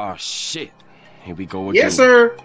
Oh shit. Here we go again. Yes, sir.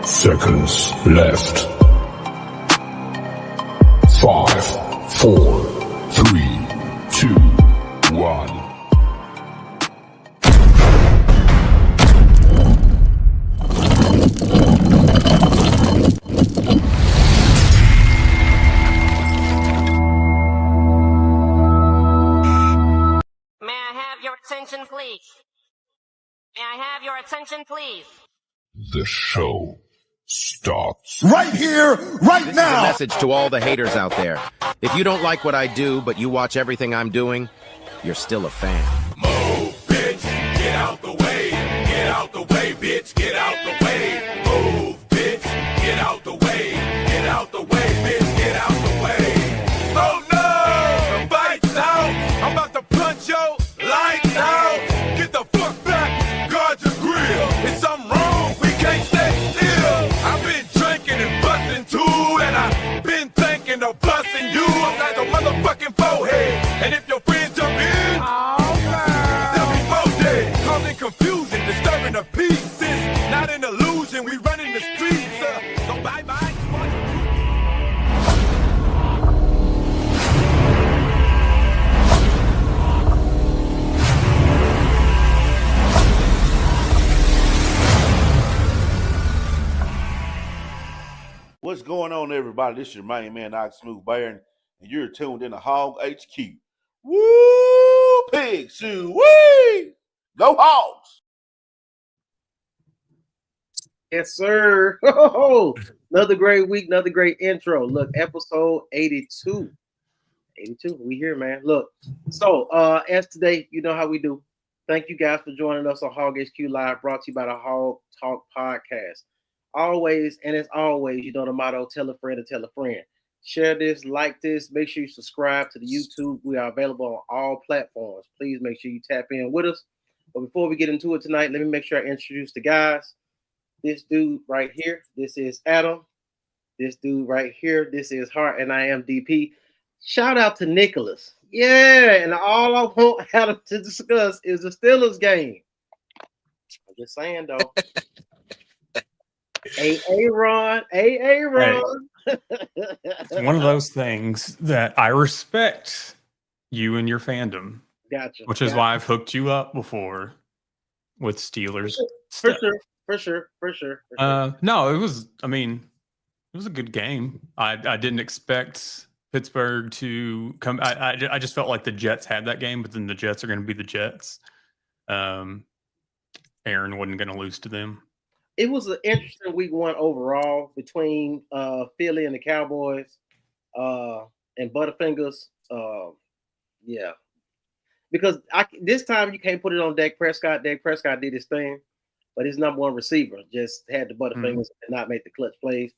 Seconds left. 5, 4, 3, 2, 1. May I have your attention, please? May I have your attention, please? The show starts right here, right This now. is a message to all the haters out there. If you don't like what I do, but you watch everything I'm doing, you're still a fan. Move, bitch, get out the way. Get out the way, bitch, get out the way. Move, bitch, get out the way. Get out the way, bitch, get out the way. Oh no, the fight's out. I'm about to punch your lights out. Get the fuck back, guard your grill. It's something wrong, we can't stay still. I've been drinking and busting too, and I've been thinking of busting you upside the motherfucking forehead. And if your friends jump in, they'll be both dead. Causing confusion, disturbing the peace. It's not an illusion, we running the streets. So bye-bye. What's going on, everybody? This is your main man, Ox Smooth Baron, and you're tuned in to Hog HQ. Woo! Pig Sue! Wee! Go Hogs! Yes, sir. Oh, another great week, another great intro. Look, episode 82. 82. We here, man. Look. So, as today, you know how we do. Thank you guys for joining us on Hog HQ Live, brought to you by the Hog Talk Podcast. Always, and as always, you know the motto, tell a friend to tell a friend. Share this, like this, make sure you subscribe to the YouTube. We are available on all platforms. Please make sure you tap in with us. But before we get into it tonight, let me make sure I introduce the guys. This dude right here, this is Adam. This dude right here, this is Hart, and I am DP. Shout out to Nicholas. Yeah, and all I want Adam to discuss is the Steelers game. I'm just saying, though. Ron. It's one of those things that I respect you and your fandom. Gotcha. Which is why I've hooked you up before with Steelers. For sure. No, it was a good game. I didn't expect Pittsburgh to come. I just felt like the Jets had that game, but then the Jets are going to be the Jets. Aaron wasn't going to lose to them. It was an interesting week one overall between Philly and the Cowboys. and Butterfingers, yeah. Because this time you can't put it on Dak Prescott. Dak Prescott did his thing, but his number one receiver just had the Butterfingers and not make the clutch plays.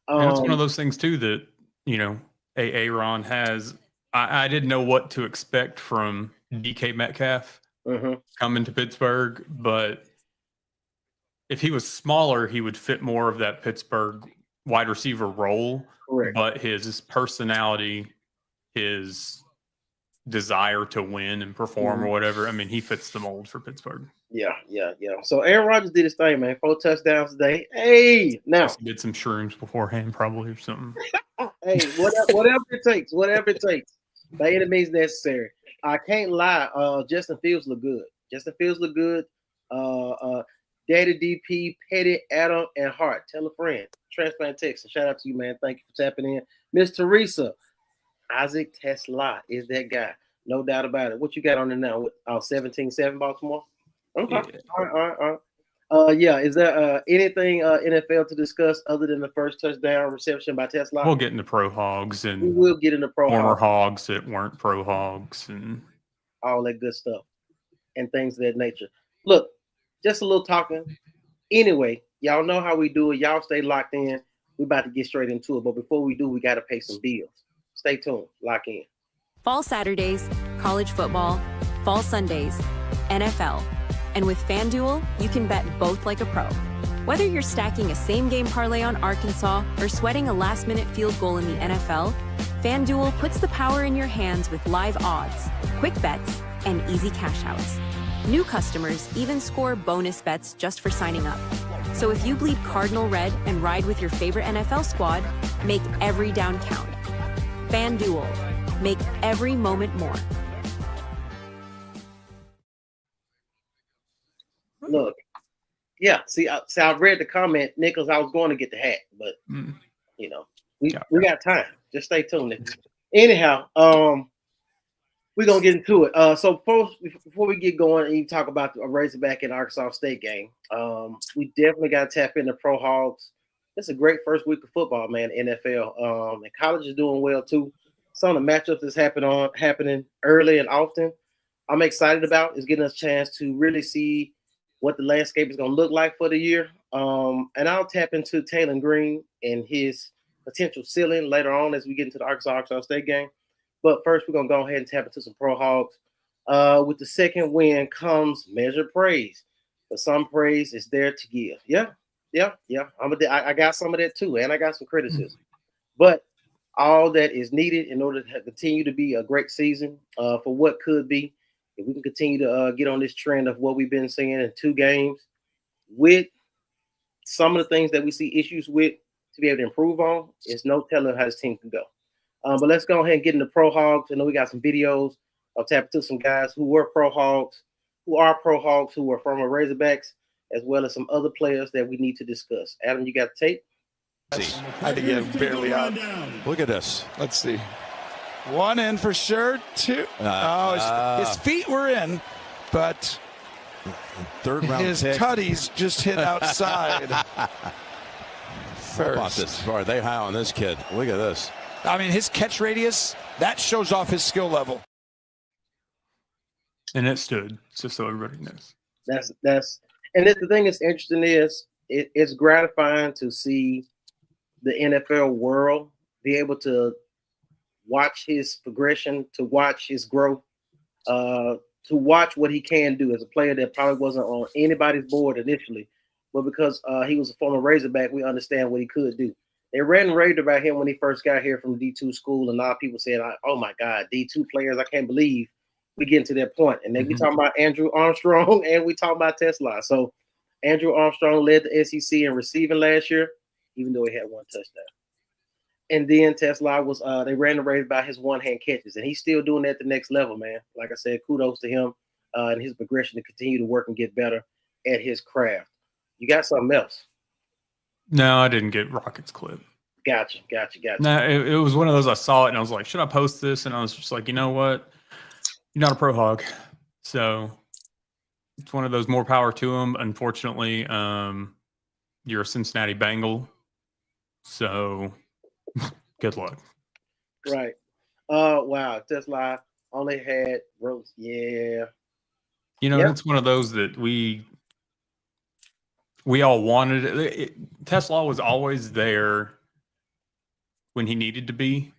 And it's one of those things too that, you know, Aaron has. I didn't know what to expect from DK Metcalf coming to Pittsburgh, but if he was smaller, he would fit more of that Pittsburgh wide receiver role. Correct. But his personality, his desire to win and perform or whatever, I mean, he fits the mold for Pittsburgh. Yeah. So Aaron Rodgers did his thing, man. 4 touchdowns today. Hey, now He did some shrooms beforehand, probably, or something. hey, whatever it takes, by any means necessary. I can't lie. Justin Fields look good. Daddy DP, Petty, Adam, and Hart. Tell a friend. Transplant Texas. Shout out to you, man. Thank you for tapping in. Miss Teresa, Isaac Tesla is that guy. No doubt about it. What you got on there now? 17-7 Baltimore? Okay. Yeah. All right. Yeah. Is there anything NFL to discuss other than the first touchdown reception by Tesla? We'll get into pro hogs We and will get into pro former hogs, hogs that weren't pro hogs and all that good stuff, and things of that nature. Look, just a little talking. Anyway, y'all know how we do it. Y'all stay locked in. We're about to get straight into it. But before we do, we got to pay some bills. Stay tuned. Lock in. Fall Saturdays, college football, fall Sundays, NFL. And with FanDuel, you can bet both like a pro. Whether you're stacking a same-game parlay on Arkansas or sweating a last-minute field goal in the NFL, FanDuel puts the power in your hands with live odds, quick bets, and easy cash outs. New customers even score bonus bets just for signing up. So if you bleed Cardinal Red and ride with your favorite NFL squad, make every down count. FanDuel, make every moment more. Look, yeah. See, I read the comment, Nichols. I was going to get the hat, but you know, we got time. Just stay tuned, Nichols. Anyhow, we're gonna get into it. So before we get going and you talk about the Razorback and Arkansas State game, we definitely got to tap into Pro Hogs. It's a great first week of football, man. NFL, and college is doing well too. Some of the matchups that's happening early and often. I'm excited about is getting us a chance to really see what the landscape is going to look like for the year. And I'll tap into Taylor Green and his potential ceiling later on as we get into the Arkansas State game. But first, we're going to go ahead and tap into some Pro Hogs. With the second win comes measured praise. But some praise is there to give. Yeah. I got some of that too, and I got some criticism. But all that is needed in order to continue to be a great season for what could be. If we can continue to get on this trend of what we've been seeing in 2 games with some of the things that we see issues with to be able to improve on, it's no telling how this team can go. But let's go ahead and get into Pro Hogs. I know we got some videos. I'll tap into some guys who were Pro Hogs, who are Pro Hogs, who were former Razorbacks, as well as some other players that we need to discuss. Adam, you got the tape? I think he's barely out. Look at this. Let's see. 1 in for sure. 2. His feet were in, but third round his pick. tutties just hit outside. How about this? Are they high on this kid? Look at this. I mean, his catch radius, that shows off his skill level. And it stood, just so everybody knows. And the thing that's interesting is it's gratifying to see the NFL world be able to watch his progression, to watch his growth, to watch what he can do as a player that probably wasn't on anybody's board initially, but because he was a former Razorback, we understand what he could do. They ran and raved about him when he first got here from D2 school, and a lot of people said, "Oh my God, D2 players! I can't believe we get to that point." And then we talking about Andrew Armstrong, and we talking about Tesla. So Andrew Armstrong led the SEC in receiving last year, even though he had 1 touchdown. And then Tesla was they ran the race by his one-hand catches, and he's still doing that at the next level, man. Like I said, kudos to him and his progression to continue to work and get better at his craft. You got something else? No, I didn't get Rocket's clip. Gotcha. No, it was one of those. I saw it and I was like, should I post this? And I was just like, you know what? You're not a Pro Hog. So it's one of those, more power to him. Unfortunately, you're a Cincinnati Bengal. So good luck. Right. Oh wow, Tesla only had roast. Yeah. You know, Yep. it's one of those that we all wanted. Tesla was always there when he needed to be,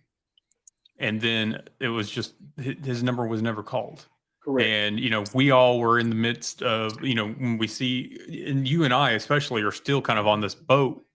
and then it was just his number was never called. Correct. And you know, we all were in the midst of, you know, when we see, and you and I especially are still kind of on this boat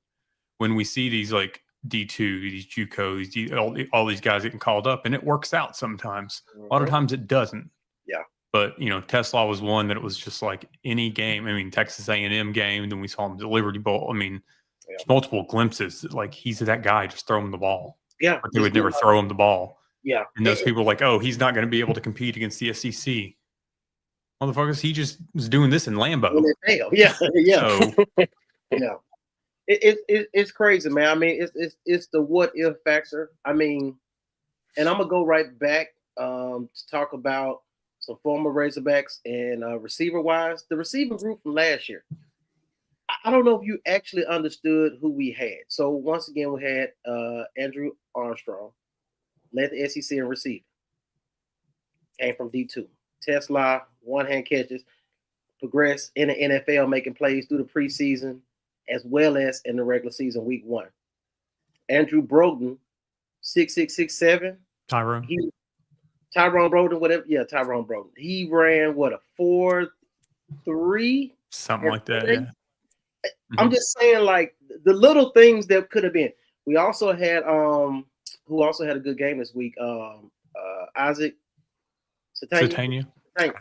when we see these like D2, these JUCO, all these guys getting called up, and it works out sometimes. A lot of times it doesn't. Yeah. But you know, Tesla was one that it was just like any game. I mean, Texas A&M game. Then we saw him at the Liberty Bowl. I mean, there's multiple glimpses. Like he's that guy. Just throw him the ball. Yeah. But they would never throw him the ball. Yeah. And those people are like, oh, he's not going to be able to compete against the SEC. Motherfuckers, he just was doing this in Lambeau. When they fail. Yeah. Yeah. So, Yeah. It's crazy, man. I mean, it's the what if factor. I mean, and I'm gonna go right back to talk about some former Razorbacks and receiver wise, the receiving group from last year. I don't know if you actually understood who we had. So once again, we had Andrew Armstrong, led the SEC in receiving, came from D2. Tesla, one-hand catches, progressed in the NFL, making plays through the preseason as well as in the regular season week 1. Andrew Broden, 6'6", 6'7". Tyrone Broden, whatever. Yeah, Tyrone Broden. He ran what, a 4.3? Something like that, yeah. I'm just saying, like, the little things that could have been. We also had who also had a good game this week, Isaac Satania. I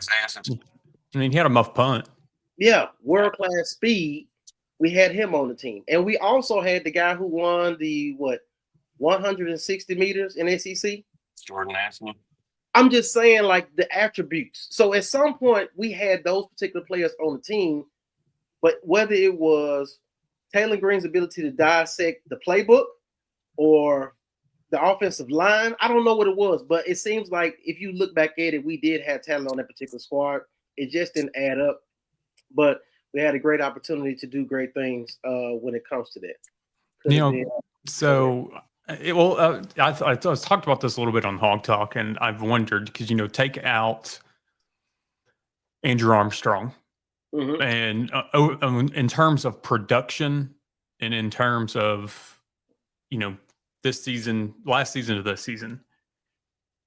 mean, he had a muff punt. Yeah, world-class speed. We had him on the team. And we also had the guy who won the, 160 meters in SEC? Jordan Anthony. I'm just saying, like, the attributes. So at some point, we had those particular players on the team, but whether it was Taylor Green's ability to dissect the playbook or the offensive line, I don't know what it was, but it seems like if you look back at it, we did have talent on that particular squad. It just didn't add up. But we had a great opportunity to do great things when it comes to that. You know, so I was talked about this a little bit on Hog Talk, and I've wondered because, you know, take out Andrew Armstrong, and in terms of production and in terms of, you know, this season, last season to this season,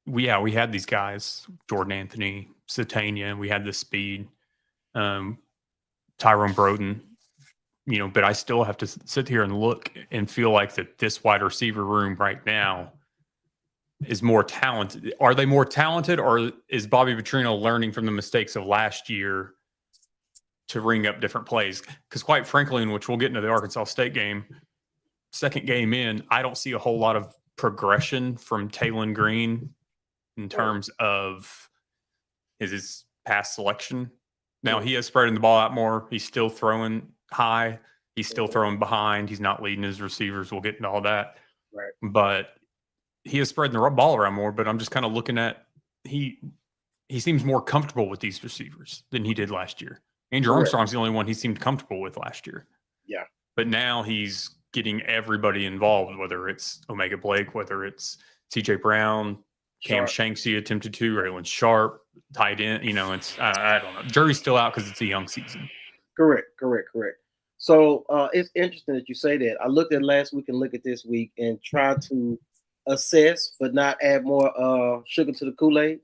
we had these guys, Jordan Anthony, Satania, and we had the speed. Tyrone Broden, you know, but I still have to sit here and look and feel like that this wide receiver room right now is more talented. Are they more talented, or is Bobby Petrino learning from the mistakes of last year to ring up different plays? Because quite frankly, in which we'll get into the Arkansas State game, second game in, I don't see a whole lot of progression from Taylon Green in terms of his pass selection. Now, he is spreading the ball out more. He's still throwing high. He's still throwing behind. He's not leading his receivers. We'll get into all that. Right. But he is spreading the ball around more. But I'm just kind of looking at he seems more comfortable with these receivers than he did last year. Andrew Armstrong's the only one he seemed comfortable with last year. Yeah. But now he's getting everybody involved, whether it's Omega Blake, whether it's TJ Brown, Cam Shanks he attempted to, Raylan Sharp, tight end. You know, it's I don't know. Jury's still out because it's a young season. Correct. So it's interesting that you say that. I looked at last week and look at this week and try to assess, but not add more sugar to the Kool-Aid.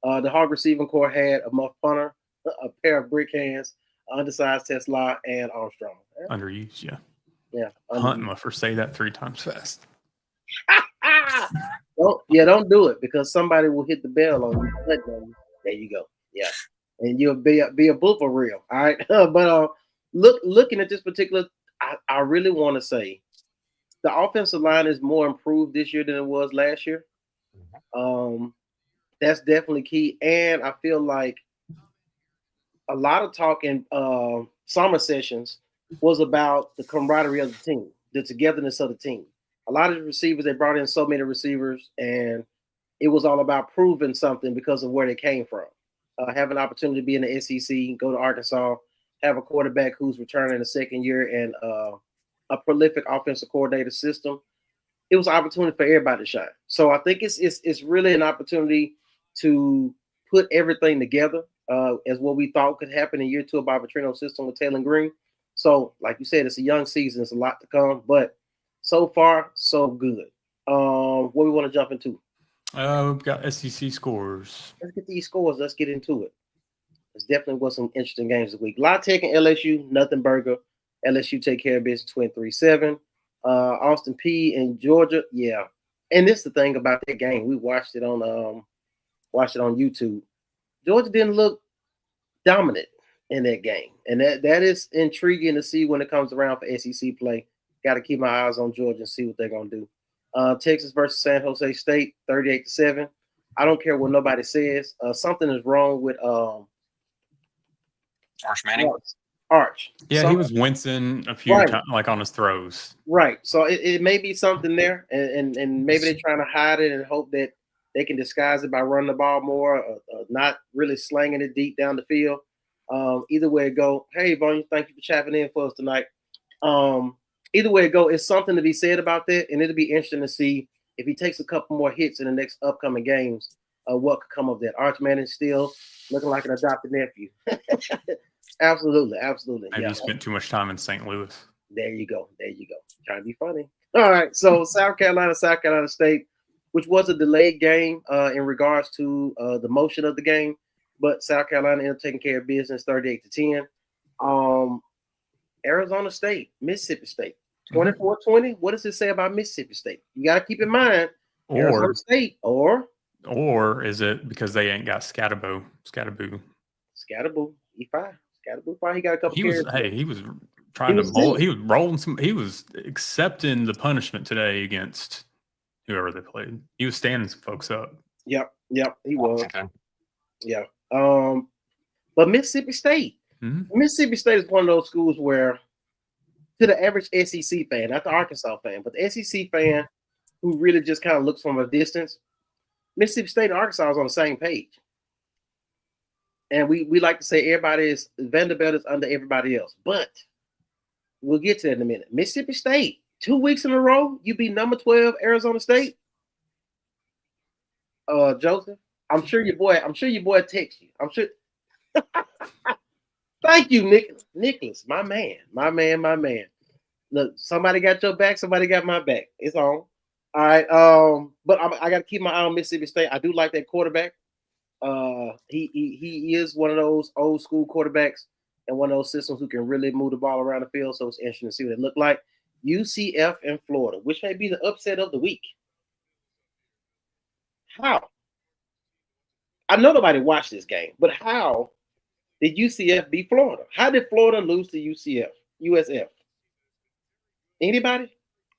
The Hog receiving core had a muff punter, a pair of brick hands, undersized Tesla, and Armstrong. Underused, yeah. Yeah. Hunt muffer, say that 3 times fast. Don't do it, because somebody will hit the bell on you. There you go. Yeah. And you'll be a bull for real. All right. But looking at this particular, I really want to say the offensive line is more improved this year than it was last year. That's definitely key. And I feel like a lot of talk in summer sessions was about the camaraderie of the team, the togetherness of the team. A lot of the receivers, they brought in so many receivers, and it was all about proving something because of where they came from. Have an opportunity to be in the SEC, go to Arkansas, have a quarterback who's returning a second year, and a prolific offensive coordinator system. it was an opportunity for everybody to shine. So I think it's really an opportunity to put everything together as what we thought could happen in year 2 of our Petrino system with Taylor Green. So, like you said, it's a young season. It's a lot to come, but so far, so good. What we want to jump into? We've got SEC scores. Let's get these scores. Let's get into it. There's definitely was some interesting games this week. La Tech and LSU, nothing burger. LSU take care of business 23-7. Austin P and Georgia, yeah. And this is the thing about that game. We watched it on YouTube. Georgia didn't look dominant in that game, and that is intriguing to see when it comes around for SEC play. Got to keep my eyes on Georgia and see what they're gonna do. Texas versus San Jose State, 38-7. I don't care what nobody says. Something is wrong with Arch Manning. Arch. Yeah, he was wincing a few times, like on his throws. Right. So it may be something there, and maybe they're trying to hide it and hope that they can disguise it by running the ball more, not really slanging it deep down the field. Either way it go. Hey, Vaughn, thank you for chapping in for us tonight. Either way it go, it's something to be said about that, and it'll be interesting to see if he takes a couple more hits in the next upcoming games, what could come of that. Arch Manning still looking like an adopted nephew. Absolutely. Maybe he spent too much time in St. Louis. There you go. Trying to be funny. All right. So South Carolina State, which was a delayed game in regards to the motion of the game, but South Carolina ended up taking care of business 38-10. Arizona State, Mississippi State, 24-20. What does it say about Mississippi State? You got to keep in mind, Arizona State, or is it because they ain't got Scatterboo? He fine. Scatterboo fine. He got a couple. He was trying to mold. He was rolling some. He was accepting the punishment today against whoever they played. He was standing some folks up. Yep, he was. Okay. Yeah. But Mississippi State. Mm-hmm. Mississippi State is one of those schools where, to the average SEC fan, not the Arkansas fan, but the SEC fan who really just kind of looks from a distance, Mississippi State and Arkansas is on the same page. And we like to say Vanderbilt is under everybody else. But we'll get to that in a minute. Mississippi State, 2 weeks in a row, you beat number 12 Arizona State. Joseph, I'm sure your boy texts you. I'm sure. Thank you, Nicholas, my man. Look, somebody got your back, somebody got my back. It's on. All right. But I got to keep my eye on Mississippi State. I do like that quarterback. He is one of those old school quarterbacks and one of those systems who can really move the ball around the field. So it's interesting to see what it look like. UCF and Florida, which may be the upset of the week. How? I know nobody watched this game, but how did UCF beat Florida? How did Florida lose to USF? Anybody?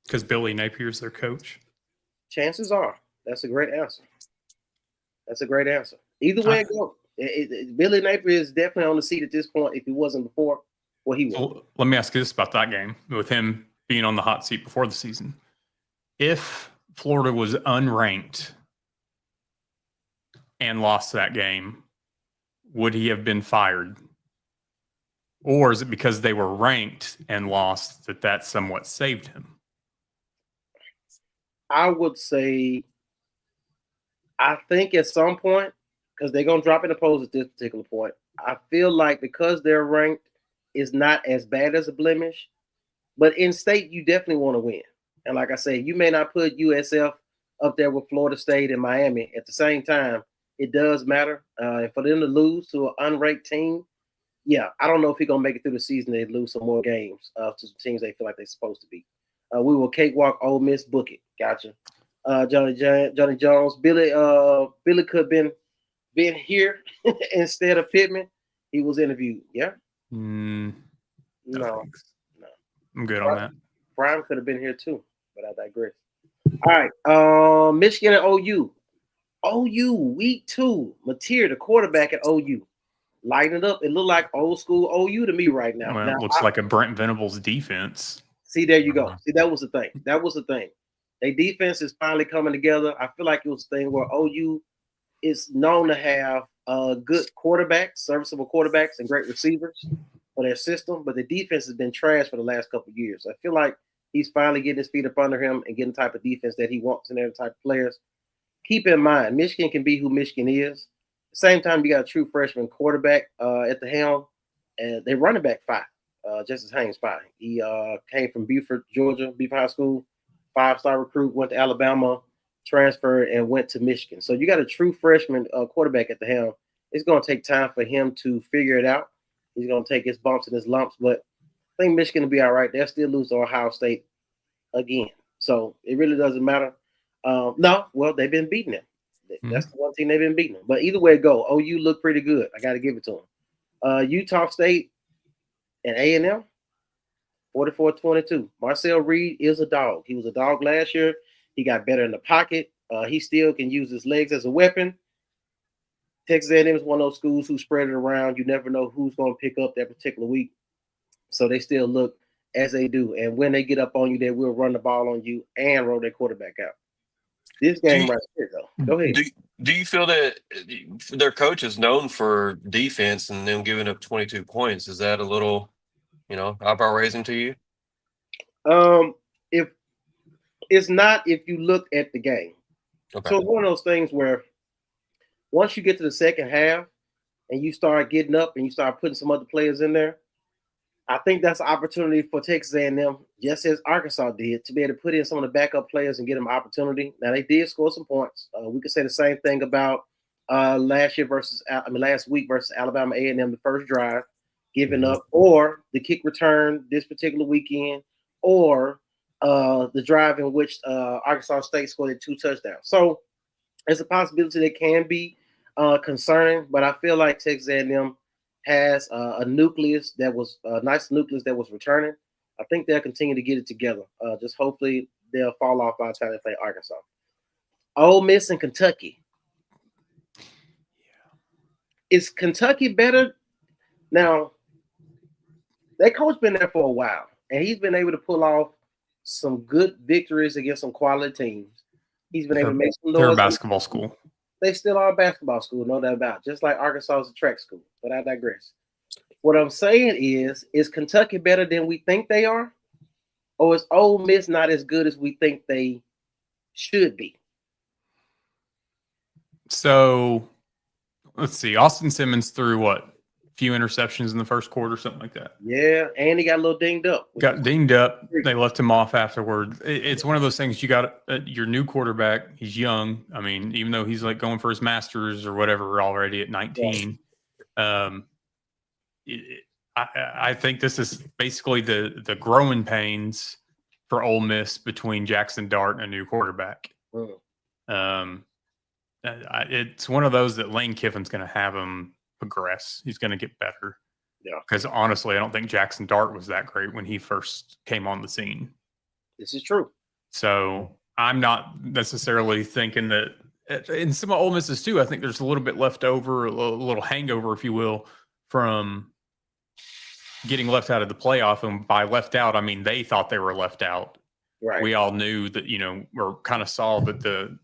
Because Billy Napier's their coach. Chances are. That's a great answer. Either way it goes. Billy Napier is definitely on the seat at this point if he wasn't before. Well, he was. Well, let me ask you this about that game, with him being on the hot seat before the season. If Florida was unranked and lost that game, would he have been fired? Or is it because they were ranked and lost that somewhat saved him? I would say, I think at some point, because they're going to drop in the polls at this particular point, I feel like because they're ranked is not as bad as a blemish. But in state, you definitely want to win. And like I said, you may not put USF up there with Florida State and Miami. At the same time, it does matter. For them to lose to an unranked team, yeah, I don't know if he's going to make it through the season. They lose some more games to some teams they feel like they're supposed to be. We will cakewalk Ole Miss, book it. Gotcha. Johnny Jones, Billy could have been here instead of Pittman. He was interviewed. Yeah. No. I'm good Prime, on that. Prime could have been here too, but I digress. All right. Michigan and OU. OU week 2. Mateer, the quarterback at OU. Lighten it up. It looked like old school OU to me right now. Well, it looks like a Brent Venables defense. See, there you go. See, that was the thing. Their defense is finally coming together. I feel like it was a thing where OU is known to have good quarterbacks, serviceable quarterbacks, and great receivers for their system, but the defense has been trash for the last couple of years. I feel like He's finally getting his feet up under him and getting the type of defense that he wants and every type of players. Keep in mind, Michigan can be who Michigan is. At the same time, you got a true freshman quarterback at the helm, and they're running back 5. Justice Haynes 5. He came from Beaufort, Georgia, Beaufort High School, 5-star recruit, went to Alabama, transferred, and went to Michigan. So you got a true freshman quarterback at the helm. It's going to take time for him to figure it out. He's going to take his bumps and his lumps, but I think Michigan will be all right. They'll still lose to Ohio State again. So it really doesn't matter. No, well, they've been beating them. That's the one team they've been beating them. But either way it go, OU look pretty good. I got to give it to them. Utah State and A&M, 44-22. Marcel Reed is a dog. He was a dog last year. He got better in the pocket. He still can use his legs as a weapon. Texas A&M is one of those schools who spread it around. You never know who's going to pick up that particular week. So they still look as they do. And when they get up on you, they will run the ball on you and roll their quarterback out. This game right here, though. Go ahead. Do you feel that their coach is known for defense and them giving up 22 points? Is that a little, eyebrow raising to you? If it's not, if you look at the game. Okay. So it's one of those things where once you get to the second half and you start getting up and you start putting some other players in there, I think that's an opportunity for Texas A&M, just as Arkansas did, to be able to put in some of the backup players and get them opportunity. Now, they did score some points. We could say the same thing about last week versus Alabama A&M, the first drive, giving up, or the kick return this particular weekend, or the drive in which Arkansas State scored 2 touchdowns. So it's a possibility that can be concerning, but I feel like Texas A&M has a nucleus that was a nice nucleus that was returning. I think they'll continue to get it together. Just hopefully they'll fall off by the time they play Arkansas. Ole Miss and Kentucky. Is Kentucky better? Now, that coach been there for a while, and he's been able to pull off some good victories against some quality teams. He's been able to make some noise. They're a basketball school. They still are a basketball school, no doubt about it, just like Arkansas is a track school. But I digress. What I'm saying is Kentucky better than we think they are? Or is Ole Miss not as good as we think they should be? So, let's see. Austin Simmons threw what? Few interceptions in the first quarter, something like that. Yeah, and he got a little dinged up. Got dinged up. They left him off afterward. It's one of those things. You got your new quarterback. He's young. I mean, even though he's like going for his master's or whatever already at 19. I think this is basically the growing pains for Ole Miss between Jackson Dart and a new quarterback. It's one of those that Lane Kiffin's going to have him progress. He's going to get better. Yeah. Because honestly, I don't think Jackson Dart was that great when he first came on the scene. This is true. So I'm not necessarily thinking that, and some of Ole Miss's too, I think there's a little bit left over, a little hangover, if you will, from getting left out of the playoff. And by left out, I mean they thought they were left out. Right. We all knew that, or kind of saw that the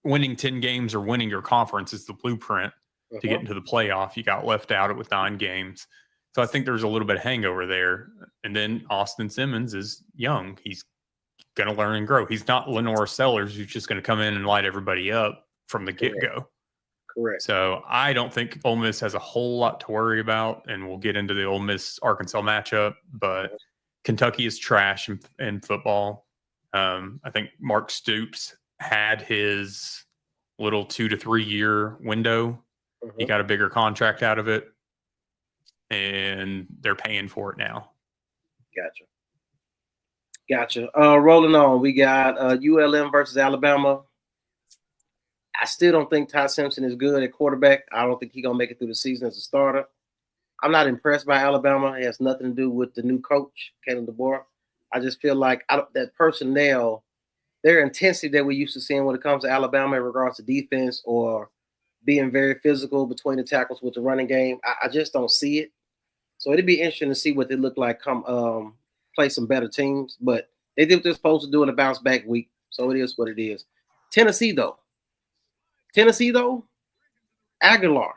winning 10 games or winning your conference is the blueprint to get into the playoff. You got left out with 9 games. So I think there's a little bit of hangover there. And then Austin Simmons is young. He's going to learn and grow. He's not Lenore Sellers, who's just going to come in and light everybody up from the get-go. Correct. So I don't think Ole Miss has a whole lot to worry about, and we'll get into the Ole Miss-Arkansas matchup, but Kentucky is trash in football. I think Mark Stoops had his little 2 to 3 year window. He got a bigger contract out of it, and they're paying for it now. Gotcha. Rolling on, we got ULM versus Alabama. I still don't think Ty Simpson is good at quarterback. I don't think he's going to make it through the season as a starter. I'm not impressed by Alabama. It has nothing to do with the new coach, Kalen DeBoer. I just feel like that personnel, their intensity that we used to seeing when it comes to Alabama in regards to defense or being very physical between the tackles with the running game, I just don't see it. So it'd be interesting to see what they look like come play some better teams. But they did what they're supposed to do in a bounce back week. So it is what it is. Tennessee, though, Aguilar.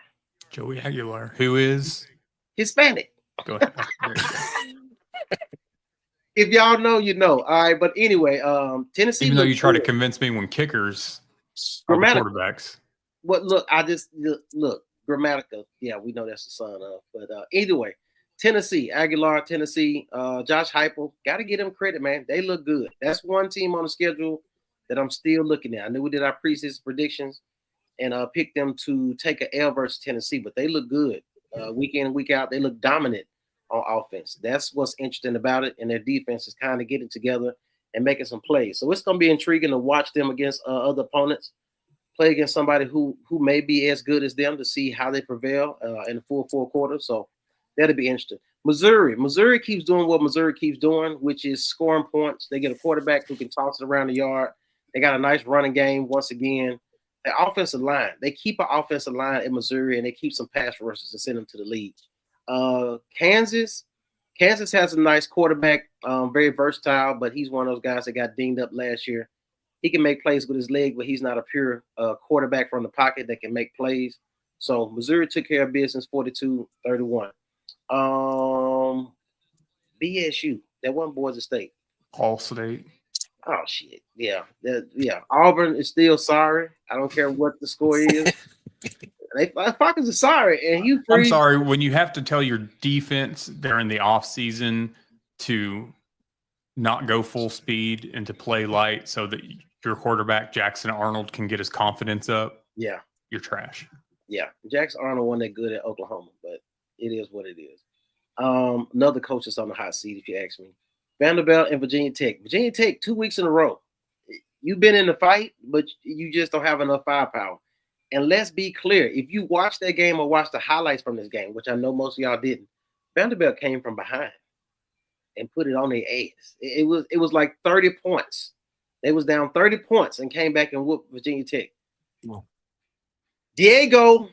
Joey Aguilar, who is Hispanic. Go ahead. If y'all know, you know. All right, but anyway, Tennessee. Even though you looks try to good. convince me when kickers are the Grammatical. quarterbacks. What? Look, I just look. Grammatical. Yeah, we know that's the son of. But either way, Tennessee, Aguilar, Tennessee, Josh Heupel. Got to give them credit, man. They look good. That's one team on the schedule that I'm still looking at. I knew we did our preseason predictions and picked them to take an L versus Tennessee, but they look good week in and week out. They look dominant on offense. That's what's interesting about it, and their defense is kind of getting together and making some plays. So it's going to be intriguing to watch them against other opponents, play against somebody who may be as good as them to see how they prevail in the full 4 quarters. So that'll be interesting. Missouri keeps doing what Missouri keeps doing, which is scoring points. They get a quarterback who can toss it around the yard. They got a nice running game once again. The offensive line, they keep an offensive line in Missouri, and they keep some pass rushers and send them to the league. Kansas has a nice quarterback, very versatile, but he's one of those guys that got dinged up last year. He can make plays with his leg, but he's not a pure quarterback from the pocket that can make plays. So Missouri took care of business, 42-31. BSU, that one Boise State. All State. Oh shit! Yeah. Auburn is still sorry. I don't care what the score is. Falcons are sorry, and you. I'm sorry when you have to tell your defense during the off season to not go full speed and to play light, so that your quarterback Jackson Arnold can get his confidence up. Yeah, you're trash. Yeah, Jackson Arnold wasn't that good at Oklahoma, but it is what it is. Another coach that's on the hot seat, if you ask me. Vanderbilt and Virginia Tech. Virginia Tech, 2 weeks in a row. You've been in the fight, but you just don't have enough firepower. And let's be clear, if you watch that game or watch the highlights from this game, which I know most of y'all didn't, Vanderbilt came from behind and put it on their ass. It was like 30 points. They was down 30 points and came back and whooped Virginia Tech. Oh. Diego,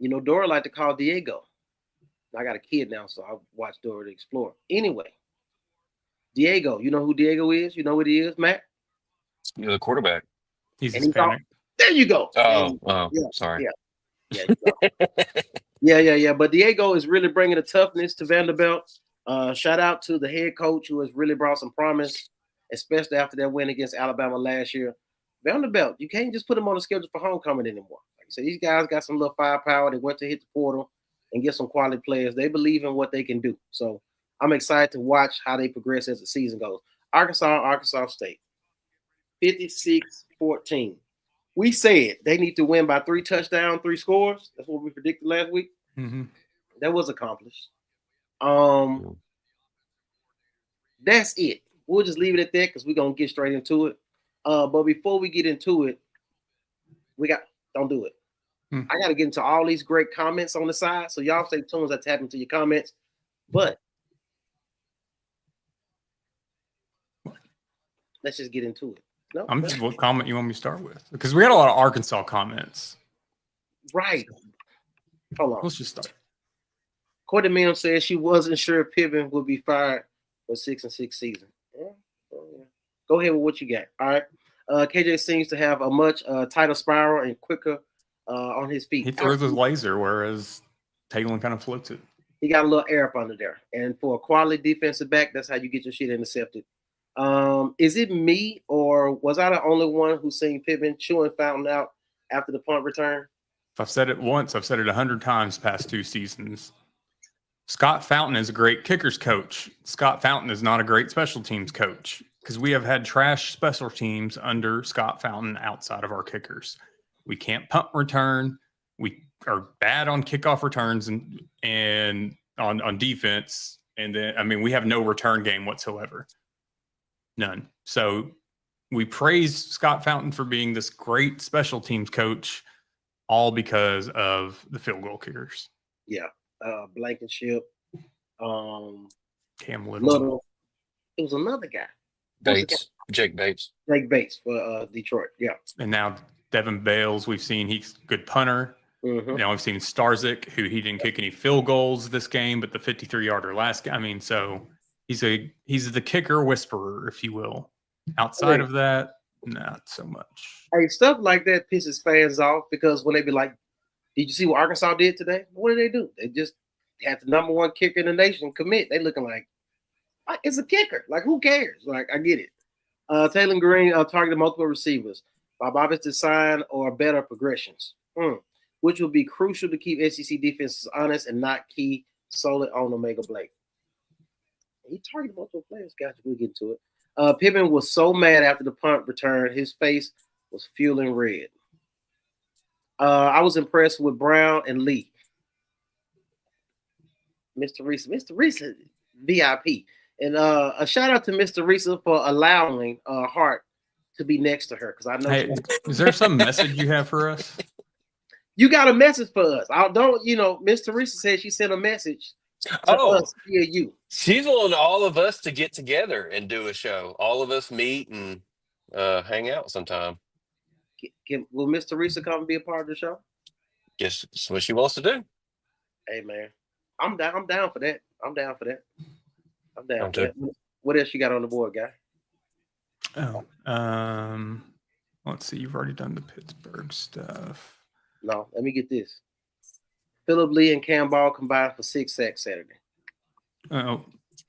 you know, Dora like to call Diego. I got a kid now, so I watch Dora the Explorer. Anyway, Diego, you know who Diego is? You know what he is, Matt? You're the quarterback. He's Hispanic. There you go. Oh, yeah, sorry. Yeah. But Diego is really bringing the toughness to Vanderbilt. Shout out to the head coach who has really brought some promise, especially after that win against Alabama last year. Vanderbilt, you can't just put them on the schedule for homecoming anymore. Like I said, these guys got some little firepower. They went to hit the portal and get some quality players. They believe in what they can do. So I'm excited to watch how they progress as the season goes. Arkansas State, 56-14. We said they need to win by 3 touchdowns, 3 scores. That's what we predicted last week. Mm-hmm. That was accomplished. That's it. We'll just leave it at that because we're going to get straight into it. But before we get into it, don't do it. I got to get into all these great comments on the side. So y'all stay tuned as I tap into your comments. But let's just get into it. No, what comment you want me to start with? Because we had a lot of Arkansas comments. Right. Hold on. Let's just start. Courtney Mims says she wasn't sure Pippen would be fired for 6-6 season. Yeah. Go ahead with what you got. All right. KJ seems to have a much tighter spiral and quicker on his feet. He throws his laser, whereas Taylor kind of floats it. He got a little air up under there. And for a quality defensive back, that's how you get your shit intercepted. Is it me, or was I the only one who seen Pippen chewing Fountain out after the punt return? If I've said it once, I've said it 100 times past 2 seasons. Scott Fountain is a great kickers coach. Scott Fountain is not a great special teams coach because we have had trash special teams under Scott Fountain outside of our kickers. We can't punt return. We are bad on kickoff returns and on defense. And then, we have no return game whatsoever. None. So we praise Scott Fountain for being this great special teams coach, all because of the field goal kickers. Yeah. Blankenship. Cam Little. It was another guy. Jake Bates. Jake Bates for Detroit. Yeah. And now Devin Bales, we've seen he's a good punter. Mm-hmm. Now we've seen Starzik, who he didn't kick any field goals this game, but the 53-yarder last game. So he's the kicker whisperer, if you will. Outside of that, not so much. Hey, stuff like that pisses fans off because when they be like, "Did you see what Arkansas did today?" What did they do? They just had the #1 kicker in the nation commit. They looking like, It's a kicker. Like, who cares? Like, I get it. Taylor Green targeted multiple receivers. Bob Bobbitt's design or better progressions, which will be crucial to keep SEC defenses honest and not key solely on Omega Blake. He targeted multiple players. Gotcha. We'll get to it. Pittman was so mad after the punt return. His face was fueling red. I was impressed with Brown and Lee. Mr. Reese, VIP. And a shout out to Mr. Reese for allowing Hart to be next to her, because I know. Hey, is there some message you have for us? You got a message for us. Mr. Reese said she sent a message to us via you. She's wanting all of us to get together and do a show. All of us meet and hang out sometime. Will Mr. Reese come and be a part of the show? Guess that's what she wants to do. Hey man, I'm down for that. I'm down for that. What else you got on the board, guy? Let's see. You've already done the Pittsburgh stuff. No, let me get this. Phillip Lee and Cam Ball combined for 6 sacks Saturday.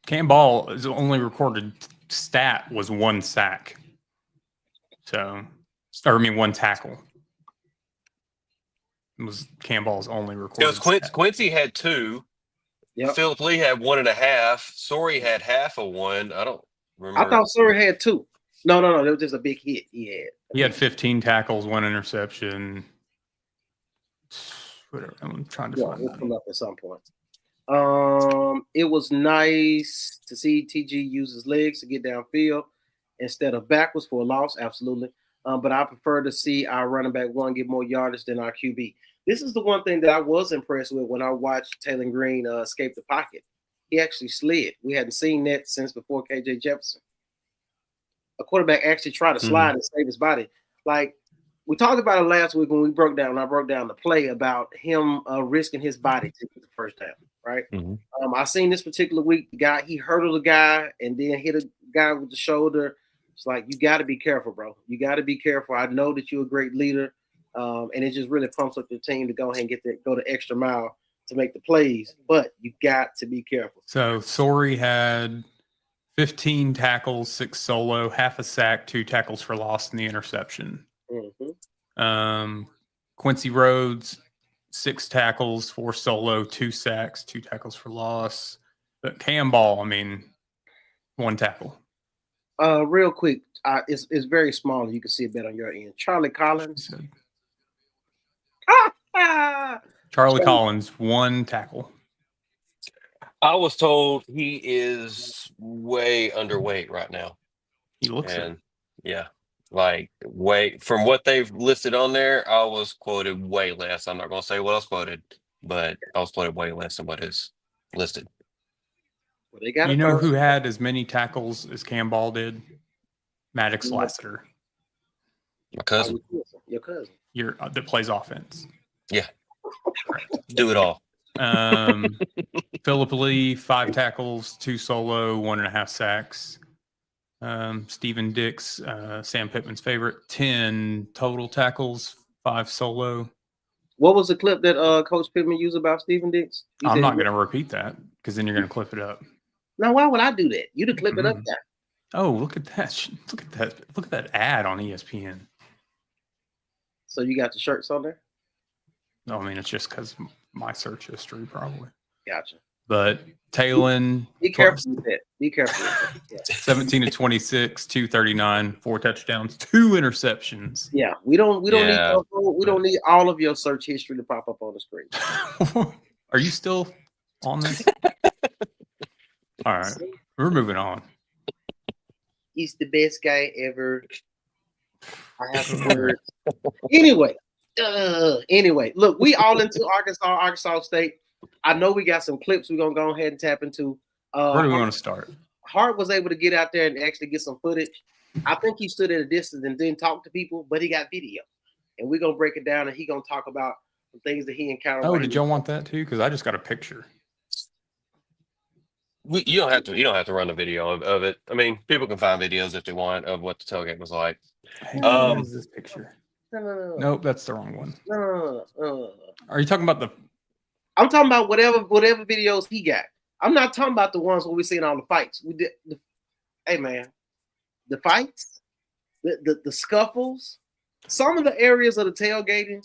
Cam Ball's only recorded stat was 1 sack. One tackle. It was Cam Ball's only recorded. Because Quincy had 2. Yep. Phillip Lee had 1.5. Sorey had half of 1. I don't remember. I thought Sorey had 2. No. It was just a big hit he had. He had 15 tackles, 1 interception. Whatever. I'm trying to find that. We'll come up at some point. It was nice to see TG use his legs to get downfield instead of backwards for a loss. Absolutely. But I prefer to see our running back one get more yardage than our QB. This is the one thing that I was impressed with when I watched Taylor Green escape the pocket. He actually slid. We hadn't seen that since before KJ Jefferson. A quarterback actually tried to slide and save his body. Like, we talked about it last week when I broke down the play about him risking his body to get the first down, right? I seen this particular week, he hurdled a guy and then hit a guy with the shoulder. It's like, you got to be careful, bro. You got to be careful. I know that you're a great leader. And it just really pumps up the team to go ahead and go the extra mile to make the plays, but you got to be careful. So Sorey had 15 tackles, 6 solo, half a sack, 2 tackles for loss, and the interception. Quincy Rhodes, 6 tackles, 4 solo, 2 sacks, 2 tackles for loss. But Cam Ball, 1 tackle. Real quick, it's very small. You can see it better on your end. Charlie Collins. Charlie Collins, 1 tackle. I was told he is way underweight right now. He looks it. Yeah. Like, from what they've listed on there, I was quoted way less. I'm not going to say what I was quoted, but I was quoted way less than what is listed. Well, they got who had as many tackles as Cam Ball did? Maddox Lassiter. My cousin. Your cousin. That plays offense. Yeah. Do it all. Phillip Lee, 5 tackles, 2 solo, 1.5 sacks. Steven Dix, Sam Pittman's favorite, 10 total tackles, 5 solo. What was the clip that Coach Pittman used about Steven Dix? I'm not going to repeat that because then you're going to clip it up. Now, why would I do that? You to clip it up, guy. Oh, look at that! Look at that ad on ESPN. So you got the shirts on there? No, it's just because my search history probably. Gotcha. But Taylon, be careful with that. Be careful with that. Yeah. 17 to 26, 239, 4 touchdowns, 2 interceptions. Yeah, we don't need all of your search history to pop up on the screen. Are you still on this? All right, we're moving on. He's the best guy ever. I have the words. Anyway, look, we all into Arkansas State. I know we got some clips we're going to go ahead and tap into. Where do we want to start? Hart was able to get out there and actually get some footage. I think he stood at a distance and didn't talk to people, but he got video. And we're going to break it down, and he's going to talk about the things that he encountered. Oh, did y'all want that too? Because I just got a picture. You don't have to run a video of it. People can find videos if they want of what the tailgate was like. What is this picture? No. Nope, that's the wrong one. No. Are you talking about the? I'm talking about whatever videos he got. I'm not talking about the ones where we seen all the fights. We did. Hey man, the fights, the scuffles, some of the areas of the tailgating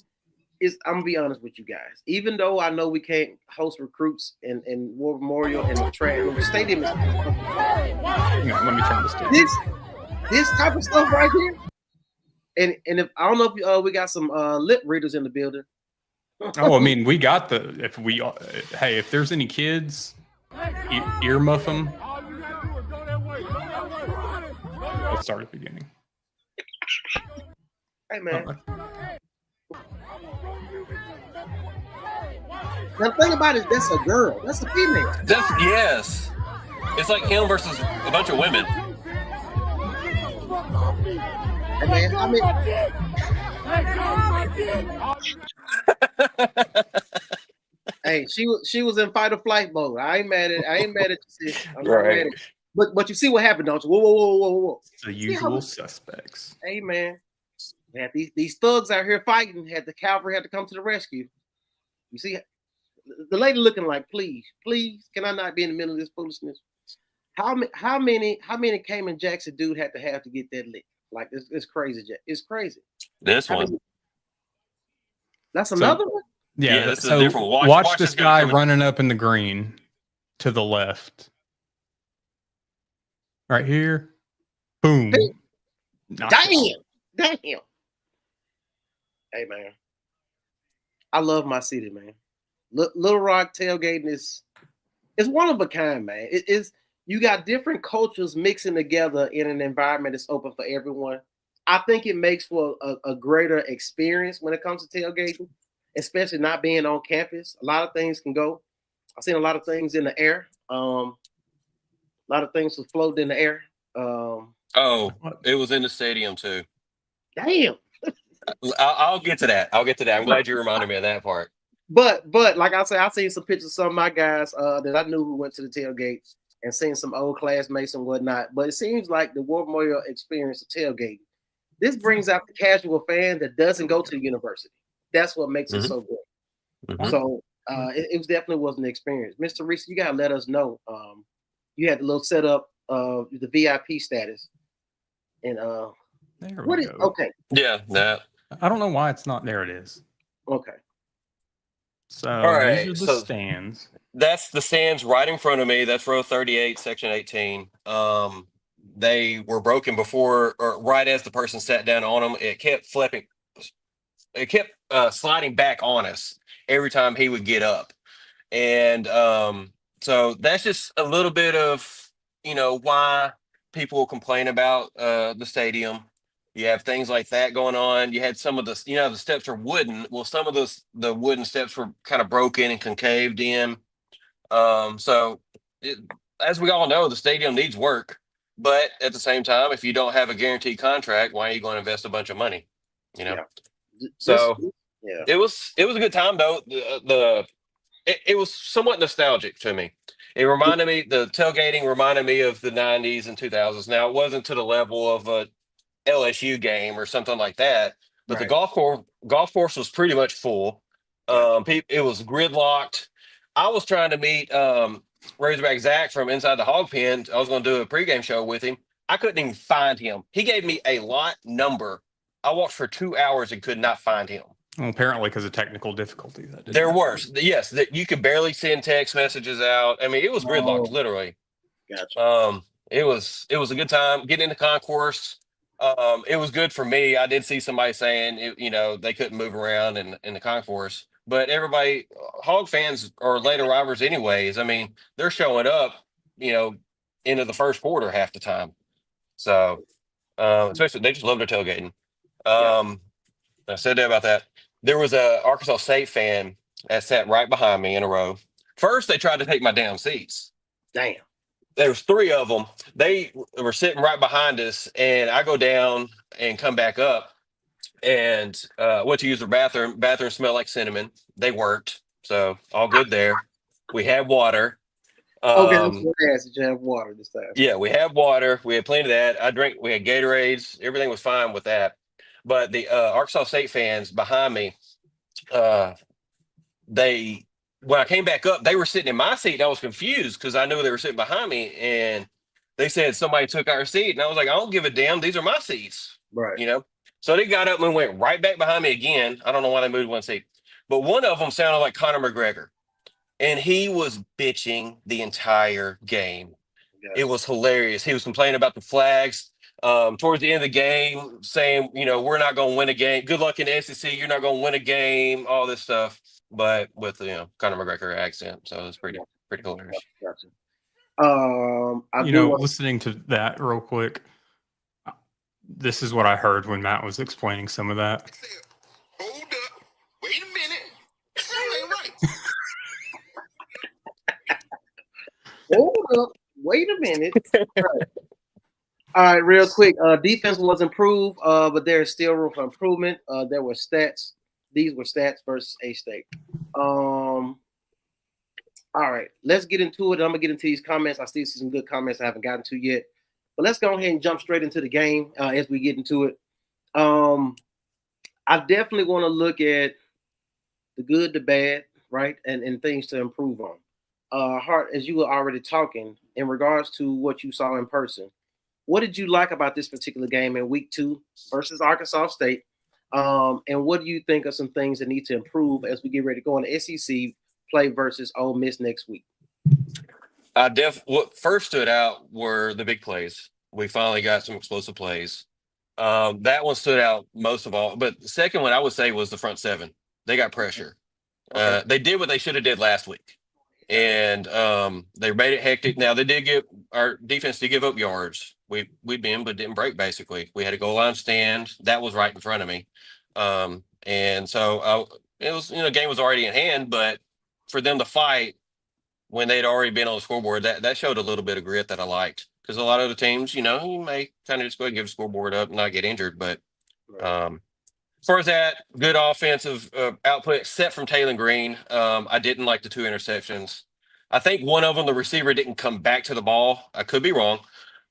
is. I'm gonna be honest with you guys. Even though I know we can't host recruits in War Memorial and the track, the stadium is. Let me turn this down. This type of stuff right here. And if I don't know if we got some lip readers in the building. Oh, I mean, we got if there's any kids, earmuff them. Let's start at the beginning. Hey man. Now the thing about it, that's a girl. That's a female. Yes. It's like him versus a bunch of women. Hey man, I mean, hey, she was in fight or flight mode. I ain't mad at you, sis. I'm not mad at you. But you see what happened, don't you? Whoa. The usual suspects. Hey man, had these thugs out here fighting. Had the cavalry had to come to the rescue. You see, the lady looking like, please, can I not be in the middle of this foolishness? How many Cayman Jackson dude had to have to get that lit? Like it's crazy, Jack. It's crazy. This one. That's another one. Yeah, this is so different. Watch this guy running up in the green to the left. Right here. Boom. Damn. Hey man. I love my city, man. Little Rock tailgating is one of a kind, man. It is. You got different cultures mixing together in an environment that's open for everyone. I think it makes for a greater experience when it comes to tailgating, especially not being on campus. A lot of things can go. I've seen a lot of things in the air. A lot of things was floating in the air. It was in the stadium too. Damn. I'll get to that. I'm glad you reminded me of that part. But like I said, I seen some pictures of some of my guys that I knew who went to the tailgate and seen some old classmates and whatnot. But it seems like the War Memorial experience of tailgating. This brings out the casual fan that doesn't go to the university. That's what makes it so good. Mm-hmm. So it definitely was an experience. Mr. Reese, you gotta let us know. You had the little setup of the VIP status. And okay. Yeah, that. I don't know why it's not there. It is. Okay. So all right, these are the stands. That's the stands right in front of me. That's row 38, section 18. They were broken before, or right as the person sat down on them. It kept flipping. It kept sliding back on us every time he would get up. And so that's just a little bit of, why people complain about the stadium. You have things like that going on. You had some of the, the steps are wooden. Well, some of the wooden steps were kind of broken and concaved in. So as we all know, the stadium needs work. But at the same time, if you don't have a guaranteed contract, why are you going to invest a bunch of money? Yeah. So yeah, it was a good time though. It was somewhat nostalgic to me. It reminded me, the tailgating reminded me of the 90s and 2000s. Now it wasn't to the level of a LSU game or something like that, but the golf course was pretty much full. It was gridlocked. I was trying to meet Razorback Zach from Inside the Hog Pen. I was going to do a pregame show with him. I couldn't even find him. He gave me a lot number. I walked for 2 hours and could not find him. Well, apparently because of technical difficulties. There were. Yes, you could barely send text messages out. I mean, it was gridlocked, literally. Gotcha. It was a good time getting into concourse. It was good for me. I did see somebody saying, they couldn't move around in the concourse. But everybody, Hog fans are late arrivers anyways. I mean, they're showing up, into the first quarter half the time. So, especially, they just love their tailgating. I said that about that. There was a Arkansas State fan that sat right behind me in a row. First, they tried to take my damn seats. Damn. There was 3 of them. They were sitting right behind us, and I go down and come back up and went to use the bathroom. Bathroom smelled like cinnamon. They weren't, so all good there. We had water. Okay, did you have water this time? Yeah, we had water. We had plenty of that. We had Gatorades. Everything was fine with that. But the Arkansas State fans behind me, they when I came back up, they were sitting in my seat. And I was confused because I knew they were sitting behind me, and they said somebody took our seat, and I was like, I don't give a damn. These are my seats, Right. you know. So they got up and went right back behind me again. I don't know why they moved one seat, but one of them sounded like Conor McGregor, and he was bitching the entire game. It was hilarious. He was complaining about the flags. Towards the end of the game, saying, you know, we're not going to win a game. Good luck in the SEC. You're not going to win a game. All this stuff, but with Conor McGregor accent, so it's pretty hilarious. Gotcha. Listening to that real quick, this is what I heard when Matt was explaining some of that. Hold up. Wait a minute. This ain't right. Hold up. Wait a minute. All right, real quick. Defense was improved, but there's still room for improvement. There were stats. These were stats versus A-State. All right, let's get into it. I'm gonna get into these comments. I still see some good comments I haven't gotten to yet, but let's go ahead and jump straight into the game as we get into it. I definitely want to look at the good, the bad, right, and things to improve on. Hart, as you were already talking in regards to what you saw in person, what did you like about this particular game in week 2 versus Arkansas State? And what do you think are some things that need to improve as we get ready to go on the SEC play versus Ole Miss next week? What first stood out were the big plays. We finally got some explosive plays. That one stood out most of all. But the second one I would say was the front seven. They got pressure. Okay. They did what they should have did last week. And they made it hectic. Now our defense did give up yards. We bend but didn't break. Basically, we had a goal line stand that was right in front of me, and so it was game was already in hand. But for them to fight when they'd already been on the scoreboard, that showed a little bit of grit that I liked. Because a lot of the teams, you may kind of just go ahead and give the scoreboard up and not get injured. But as far as that, good offensive output, except from Taylon Green. I didn't like the 2 interceptions. I think one of them, the receiver didn't come back to the ball. I could be wrong.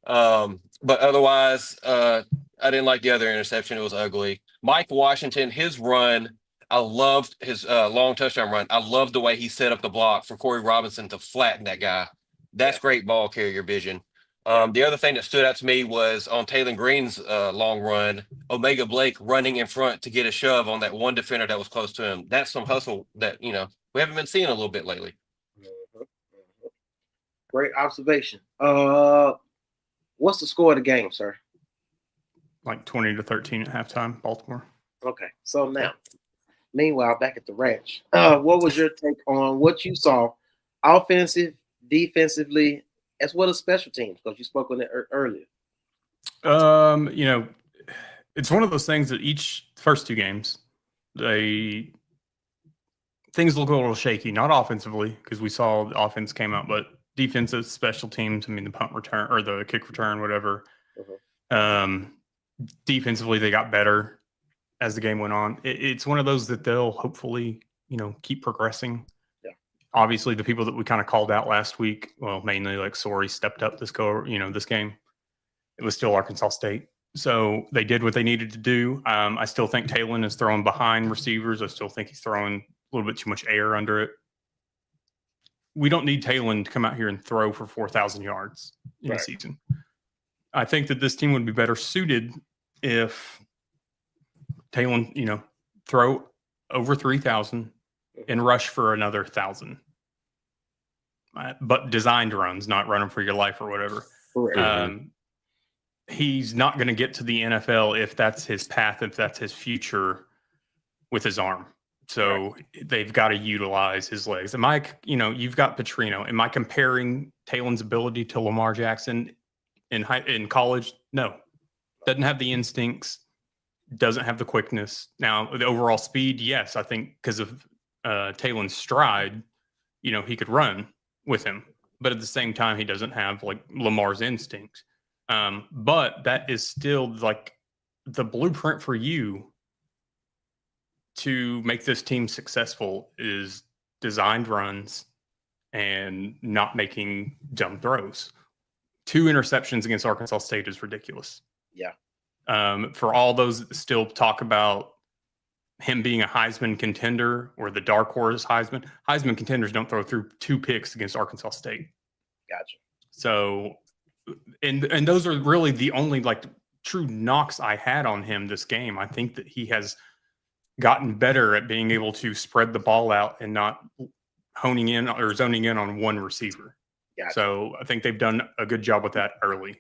But otherwise, I didn't like the other interception. It was ugly. Mike Washington, his run, I loved his long touchdown run. I loved the way he set up the block for Corey Robinson to flatten that guy. That's great ball carrier vision. The other thing that stood out to me was on Taylon Green's long run, Omega Blake running in front to get a shove on that one defender that was close to him. That's some hustle that, we haven't been seeing a little bit lately. Great observation. What's the score of the game, sir? Like 20-13 at halftime, Baltimore. Okay. So now, meanwhile, back at the ranch, what was your take on what you saw offensive, defensively, as well as special teams? Because you spoke on it earlier. It's one of those things that first 2 games, things look a little shaky, not offensively, because we saw the offense came out, but defensive, special teams, the punt return or the kick return, whatever. Defensively, they got better as the game went on. It's one of those that they'll hopefully, keep progressing. Yeah. Obviously, the people that we kind of called out last week, well, mainly like Sorey stepped up this game. It was still Arkansas State. So they did what they needed to do. I still think Taylon is throwing behind receivers. I still think he's throwing a little bit too much air under it. We don't need Taylon to come out here and throw for 4,000 yards in a season. I think that this team would be better suited if Taylon, throw over 3,000 and rush for another 1,000. But designed runs, not running for your life or whatever. He's not going to get to the NFL if that's his path, if that's his future with his arm. So they've got to utilize his legs. You've got Petrino. Am I comparing Taylon's ability to Lamar Jackson in college? No. Doesn't have the instincts, doesn't have the quickness. Now, the overall speed, yes, I think because of Taylon's stride, he could run with him. But at the same time, he doesn't have like Lamar's instinct. But that is still like the blueprint for you to make this team successful is designed runs and not making dumb throws. 2 interceptions against Arkansas State is ridiculous. Yeah. For all those that still talk about, him being a Heisman contender or the dark horse Heisman contenders don't throw through 2 picks against Arkansas State. Gotcha. So, and those are really the only like true knocks I had on him this game. I think that he has gotten better at being able to spread the ball out and not honing in or zoning in on one receiver. Gotcha. So I think they've done a good job with that early.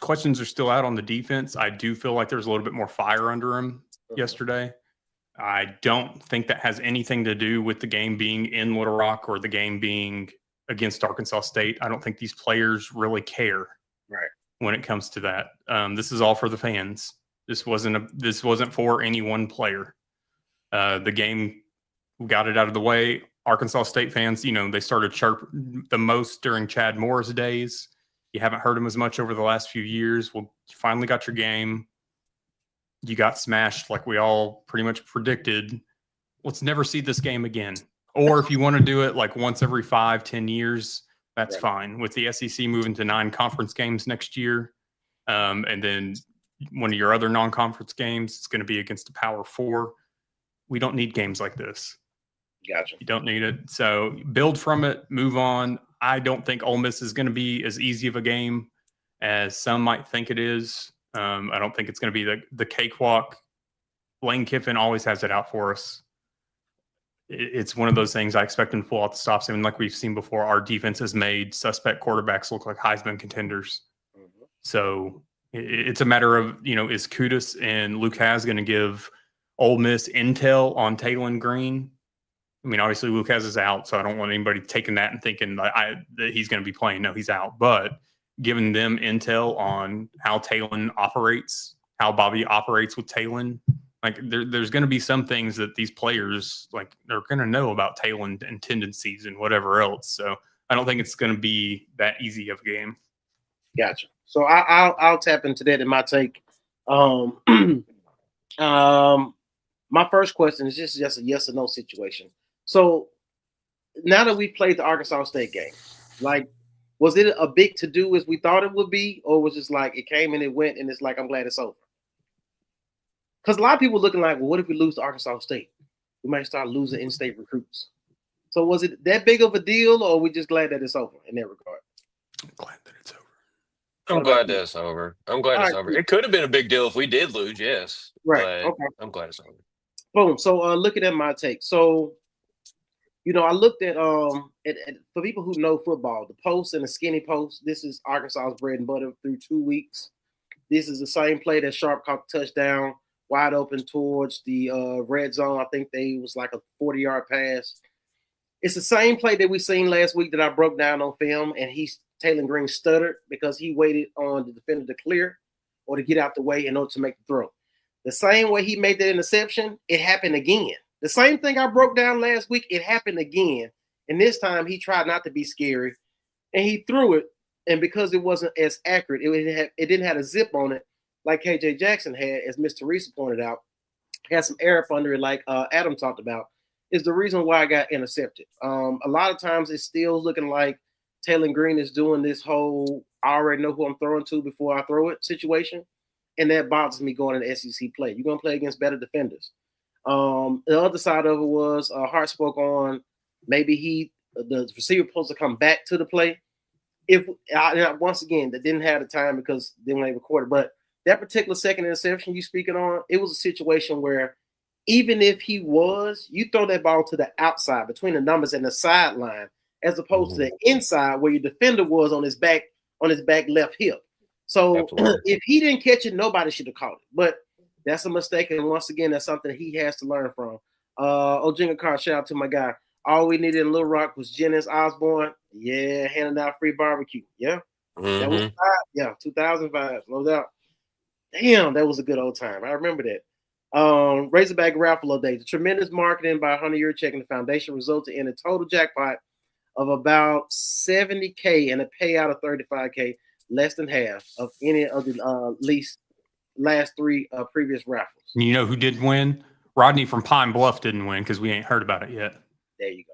Questions are still out on the defense. I do feel like there's a little bit more fire under him yesterday. I don't think that has anything to do with the game being in Little Rock or the game being against Arkansas State. I don't think these players really care when it comes to that. This is all for the fans. This wasn't for any one player. The game, we got it out of the way. Arkansas State fans, they started chirp the most during Chad Moore's days. You haven't heard him as much over the last few years. Well, you finally got your game. You got smashed like we all pretty much predicted. Let's never see this game again. Or if you want to do it like once every 5-10 years, that's fine. With the SEC moving to 9 conference games next year, and then one of your other non-conference games, it's going to be against a Power 4. We don't need games like this. Gotcha. You don't need it. So build from it, move on. I don't think Ole Miss is going to be as easy of a game as some might think it is. I don't think it's going to be the cakewalk. Lane Kiffin always has it out for us. It's one of those things I expect him to pull out the stops. I mean, like we've seen before, our defense has made suspect quarterbacks look like Heisman contenders. So it's a matter of, is Kudus and Luke Has going to give Ole Miss intel on Taylon Green? I mean, obviously Luke Has is out, so I don't want anybody taking that and thinking that he's going to be playing. No, he's out. But giving them intel on how Taylon operates, how Bobby operates with Taylon, like there's going to be some things that these players like they're going to know about Taylon and tendencies and whatever else. So I don't think it's going to be that easy of a game. Gotcha. So I'll tap into that in my take. My first question is just a yes or no situation. So now that we played the Arkansas State game, like, was it a big to do as we thought it would be, or was it just like it came and it went and it's like I'm glad it's over? Because a lot of people looking like, well, what if we lose to Arkansas State? We might start losing in-state recruits. So was it that big of a deal, or are we just glad that it's over in that regard? I'm glad that it's over. I'm glad that it's over. I'm glad it's over. It could have been a big deal if we did lose, yes. Right. But Okay. I'm glad it's over. Boom. So looking at my take. So, I looked at for people who know football, the post and the skinny post, this is Arkansas's bread and butter through 2 weeks. This is the same play that Sharp caught the touchdown, wide open towards the red zone. I think they was like a 40-yard pass. It's the same play that we seen last week that I broke down on film, and Taylon Green stuttered because he waited on the defender to clear or to get out the way in order to make the throw. The same way he made that interception, it happened again. The same thing I broke down last week, it happened again. And this time he tried not to be scary, and he threw it. And because it wasn't as accurate, it didn't have a zip on it like KJ Jackson had, as Miss Teresa pointed out, had some air up under it like Adam talked about, is the reason why I got intercepted. A lot of times it's still looking like Taylon Green is doing this whole I already know who I'm throwing to before I throw it situation. And that bothers me going into SEC play. You're going to play against better defenders. The other side of it was Hart spoke on maybe the receiver supposed to come back to the play. Once again, they didn't have the time because they weren't able to record it. But that particular second interception you speaking on, it was a situation where even if you throw that ball to the outside between the numbers and the sideline, as opposed to the inside where your defender was on his back left hip. So if he didn't catch it, nobody should have caught it. But that's a mistake, and once again, that's something he has to learn from. Ojinga Carr, shout out to my guy. All we needed in Little Rock was Jennings Osborne. Yeah, handing out free barbecue. Yeah. That was 2005, no doubt. Damn, that was a good old time. I remember that. Razorback Raffle Day. The tremendous marketing by Hunter Yurchek and the foundation resulted in a total jackpot of about $70K and a payout of $35K, less than half of any of the last 3 previous raffles. You know who did win? Rodney from Pine Bluff didn't win because we ain't heard about it yet. There you go.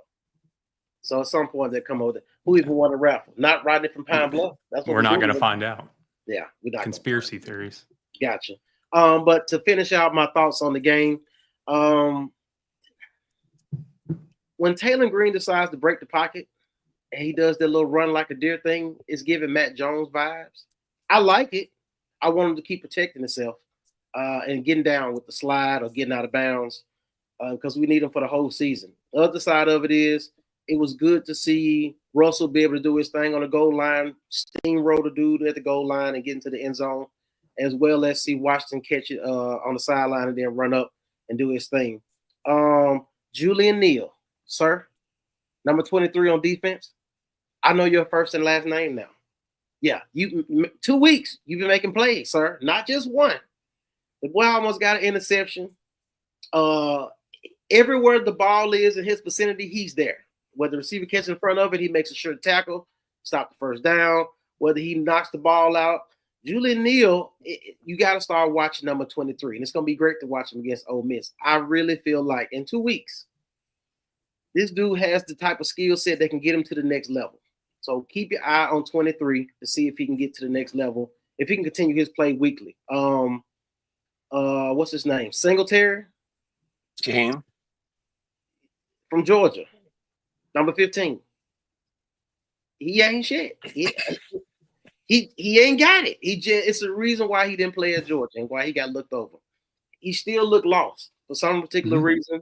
So at some point they come over. Who even won the raffle? Not Rodney from Pine Bluff. That's what we're not going to find out. Yeah, we're not. Conspiracy theories. Gotcha. But to finish out my thoughts on the game, when Taylor Green decides to break the pocket and he does that little run like a deer thing, it's giving Matt Jones vibes. I like it. I want him to keep protecting himself and getting down with the slide or getting out of bounds because we need him for the whole season. The other side of it is it was good to see Russell be able to do his thing on the goal line, steamroll the dude at the goal line and get into the end zone, as well as see Washington catch it on the sideline and then run up and do his thing. Julian Neal, sir, number 23 on defense. I know your first and last name now. Yeah, 2 weeks you've been making plays, sir, not just one. The boy almost got an interception. Everywhere the ball is in his vicinity, he's there. Whether the receiver catches in front of it, he makes a sure tackle, stop the first down. Whether he knocks the ball out, Julian Neal, you got to start watching number 23, and it's going to be great to watch him against Ole Miss. I really feel like in 2 weeks, this dude has the type of skill set that can get him to the next level. So keep your eye on 23 to see if he can get to the next level, if he can continue his play weekly. What's his name? Singletary? Jaheim. From Georgia. Number 15. He ain't shit. He ain't got it. It's a reason why he didn't play at Georgia and why he got looked over. He still looked lost for some particular reason.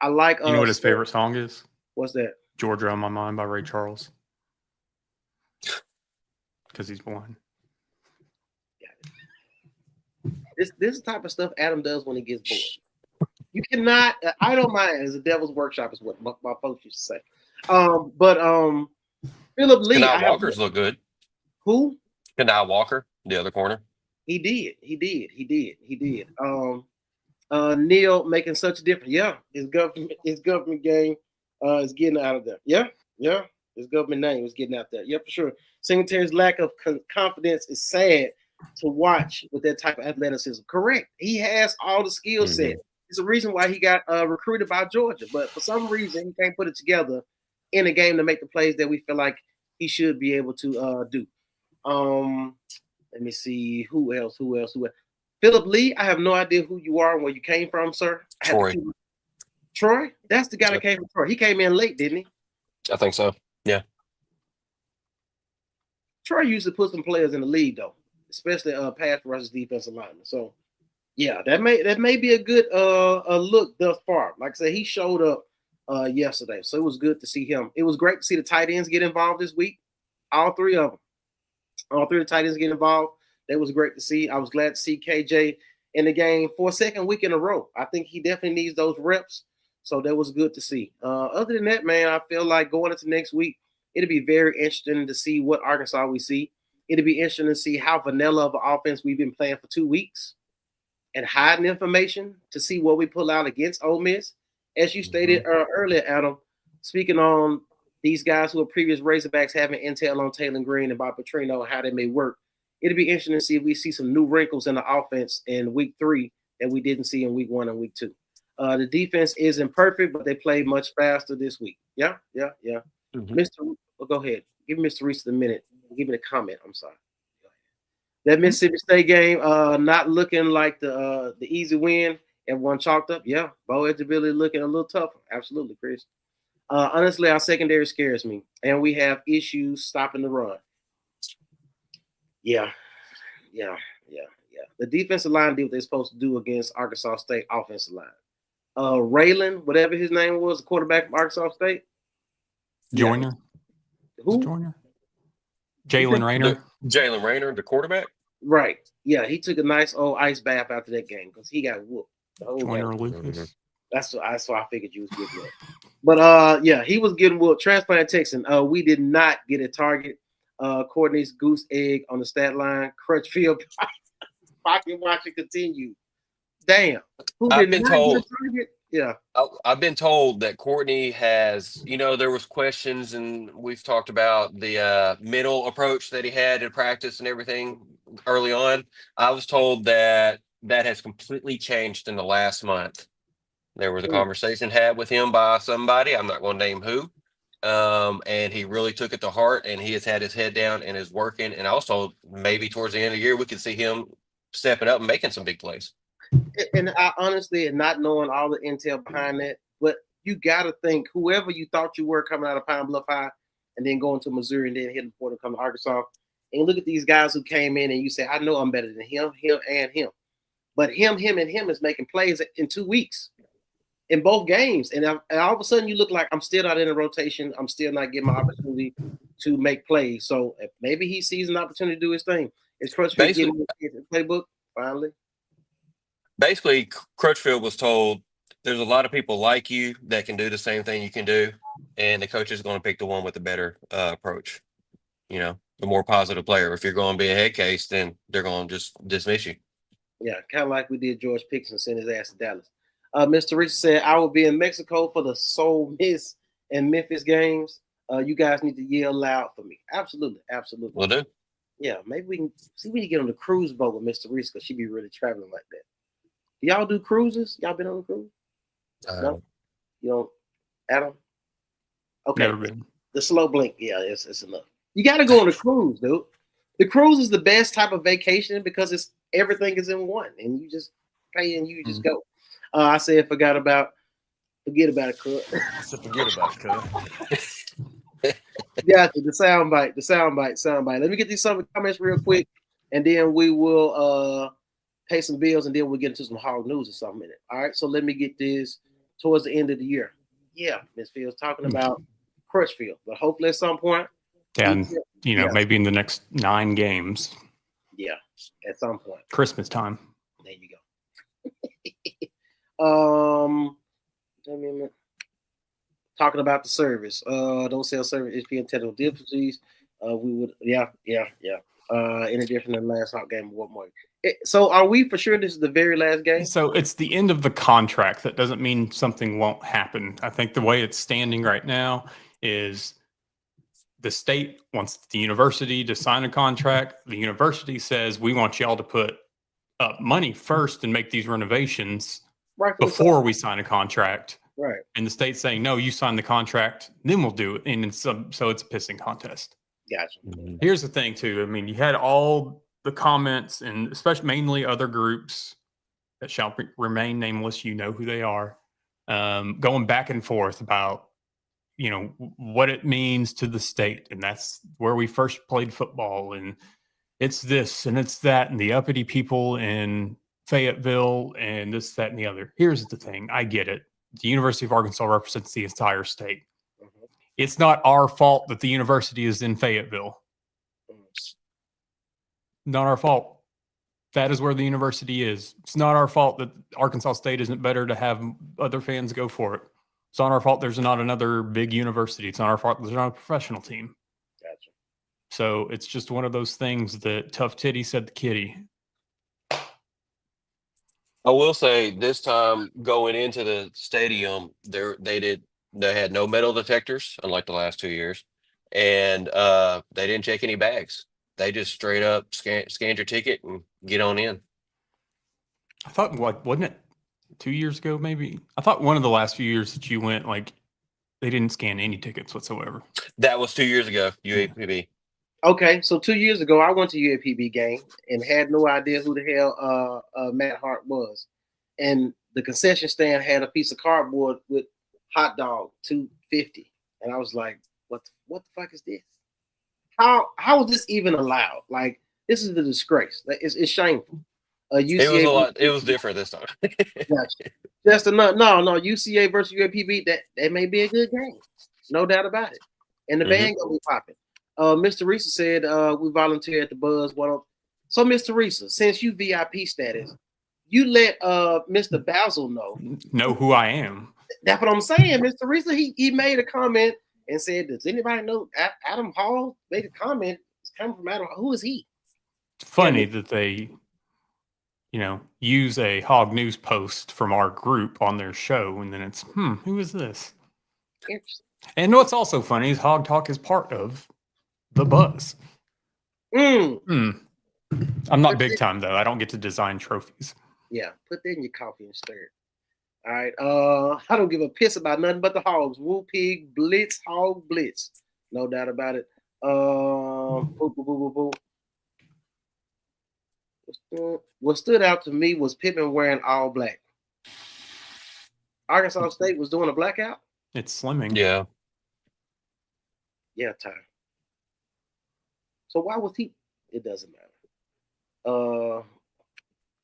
I like. You know what his favorite song is? What's that? "Georgia on My Mind" by Ray Charles. Because he's blind. This type of stuff Adam does when he gets bored. You cannot. I don't mind. As a devil's workshop is what my folks used to say. But Philip Lee. Kanai Walker's look good. Who? Kanai Walker, the other corner. He did. Neil making such a difference. Yeah, his government game is getting out of there. Yeah. His government name is getting out there. Yeah, for sure. Singletary's lack of confidence is sad to watch with that type of athleticism. Correct. He has all the skill set. It's a reason why he got recruited by Georgia, but for some reason he can't put it together in a game to make the plays that we feel like he should be able to do. Let me see who else. Philip Lee, I have no idea who you are and where you came from, sir. Troy? That's the guy that came from Troy. He came in late, didn't he? I think so. Yeah. Troy used to put some players in the league though, especially pass rushers, defensive linemen. So yeah, that may be a good look thus far. Like I said, he showed up yesterday, so it was good to see him. It was great to see the tight ends get involved this week. All three of the tight ends get involved. That was great to see. I was glad to see KJ in the game for a second week in a row. I think he definitely needs those reps. So that was good to see. Other than that, man, I feel like going into next week, it'll be very interesting to see what Arkansas we see. It'll be interesting to see how vanilla of an offense we've been playing for 2 weeks and hiding information to see what we pull out against Ole Miss. As you stated earlier, Adam, speaking on these guys who are previous Razorbacks having intel on Taylor Green and Bob Petrino and how they may work, it'll be interesting to see if we see some new wrinkles in the offense in week 3 that we didn't see in week 1 and week 2. The defense isn't perfect, but they play much faster this week. Yeah. Mr. Well, go ahead. Give Mr. Reese a minute. Give me the comment. I'm sorry. That Mississippi State game not looking like the easy win. Everyone chalked up. Yeah, Bo Edgebilly looking a little tougher. Absolutely, Chris. Honestly, our secondary scares me, and we have issues stopping the run. Yeah. The defensive line did what they're supposed to do against Arkansas State offensive line. Raylan, whatever his name was, the quarterback from Arkansas State. Joyner. Who? Joyner. Jalen Rayner. Jalen Rayner, the quarterback. Right. Yeah, he took a nice old ice bath after that game because he got whooped. Joyner Lucas. That's why I figured you was getting whooped. But yeah, he was getting whooped. Transplant Texan. We did not get a target. Courtney's goose egg on the stat line. Crutchfield pocket watching continue. Damn. I've been told. Yeah. I've been told that Courtney has, there was questions and we've talked about the mental approach that he had in practice and everything early on. I was told that has completely changed in the last month. There was a conversation had with him by somebody. I'm not going to name who. And he really took it to heart and he has had his head down and is working. And I was told maybe towards the end of the year, we could see him stepping up and making some big plays. And I honestly, and not knowing all the intel behind that, but you got to think whoever you thought you were coming out of Pine Bluff High and then going to Missouri and then hitting the portal, coming to Arkansas, and look at these guys who came in and you say, I know I'm better than him, and him. But him is making plays in 2 weeks in both games. And all of a sudden you look like I'm still not in a rotation. I'm still not getting my opportunity to make plays. So maybe he sees an opportunity to do his thing. Is Crutchfield getting the playbook finally? Basically, Crutchfield was told there's a lot of people like you that can do the same thing you can do, and the coach is going to pick the one with the better approach. You know, the more positive player. If you're going to be a head case, then they're going to just dismiss you. Yeah, kind of like we did George Pickens and sent his ass to Dallas. Mr. Richard said, I will be in Mexico for the Ole Miss and Memphis games. You guys need to yell loud for me. Absolutely. Will do. Yeah, maybe we can see we can get on the cruise boat with Mr. Reese because she be really traveling like that. Do y'all do cruises? Y'all been on a cruise? No? You don't, Adam? Okay. Never been. The slow blink. Yeah, it's enough. You got to go on a cruise, dude. The cruise is the best type of vacation because everything is in one, and you just pay and you just go. I said forget about it, cuz. So forget about it, cuz. Gotcha. The soundbite. Let me get these some comments real quick, and then we will pay some bills, and then we'll get into some hog news in some minute. All right. So let me get this towards the end of the year. Yeah, Miss Fields talking about Crutchfield, but hopefully at some point. And maybe in the next 9 games. Yeah, at some point. Christmas time. There you go. Talking about the service. Don't sell service. It's being technical difficulties. We would, any different than the last hot game. What more? So, are we for sure this is the very last game? So it's the end of the contract. That doesn't mean something won't happen. I think the way it's standing right now is the state wants the university to sign a contract. The university says we want y'all to put up money first and make these renovations before we sign a contract. Right. And the state's saying, no, you sign the contract, then we'll do it. And so it's a pissing contest. Gotcha. Here's the thing, too. I mean, you had all the comments and especially mainly other groups that shall remain nameless. You know who they are, going back and forth about, what it means to the state. And that's where we first played football. And it's this and it's that and the uppity people in Fayetteville and this, that, and the other. Here's the thing. I get it. The University of Arkansas represents the entire state. Mm-hmm. It's not our fault that the university is in Fayetteville. Not our fault. That is where the university is. It's not our fault that Arkansas State isn't better to have other fans go for it. It's not our fault there's not another big university. It's not our fault there's not a professional team. Gotcha. So it's just one of those things that tough titty said the kitty. I will say this time going into the stadium, they had no metal detectors, unlike the last 2 years, and they didn't check any bags. They just straight up scanned your ticket and get on in. I thought, wasn't it 2 years ago? Maybe I thought one of the last few years that you went, like they didn't scan any tickets whatsoever. That was 2 years ago. UAPB. Okay, so 2 years ago, I went to UAPB game and had no idea who the hell Matt Hart was. And the concession stand had a piece of cardboard with hot dog, $2.50. And I was like, what the fuck is this? How is this even allowed? Like, this is the disgrace. Like, it's shameful. UCA it was different this time. Gotcha. Just enough. No, UCA versus UAPB, that may be a good game. No doubt about it. And the band gonna be popping. Mr. Risa said we volunteer at the Buzz. So, Mr. Risa, since you VIP status, you let Mr. Basil know who I am. That's what I'm saying, Mr. Risa. He made a comment and said, "Does anybody know Adam Hall?" Made a comment. It's coming from Adam. Who is he? It's funny that they, use a Hog News post from our group on their show, and then it's, who is this? Interesting. And what's also funny is Hog Talk is part of the Buzz. I'm not big time though. I don't get to design trophies. Yeah, put that in your coffee and stir it. All right. I don't give a piss about nothing but the Hogs. Woo Pig Blitz, Hog Blitz. No doubt about it. Boo. what stood out to me was Pittman wearing all black. Arkansas State was doing a blackout. It's slimming. Yeah. Yeah, Ty. So why was he? It doesn't matter.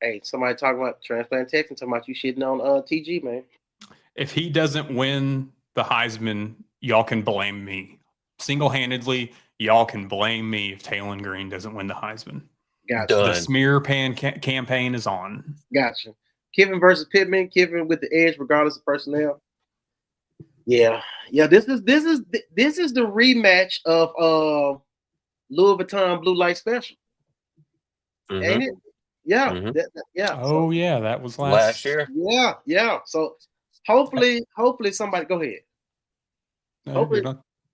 Hey, somebody talking about transplant Texan, talking about you shitting on TG, man. If he doesn't win the Heisman, y'all can blame me. Single-handedly, y'all can blame me if Taylon Green doesn't win the Heisman. Gotcha. The smear campaign is on. Gotcha. Kiffin versus Pittman. Kiffin with the edge, regardless of personnel. Yeah. This is the rematch of Louis Vuitton Blue Light Special. Ain't it? Yeah. Mhm. Oh yeah, that was Last year. Yeah. So hopefully somebody go ahead. Hopefully,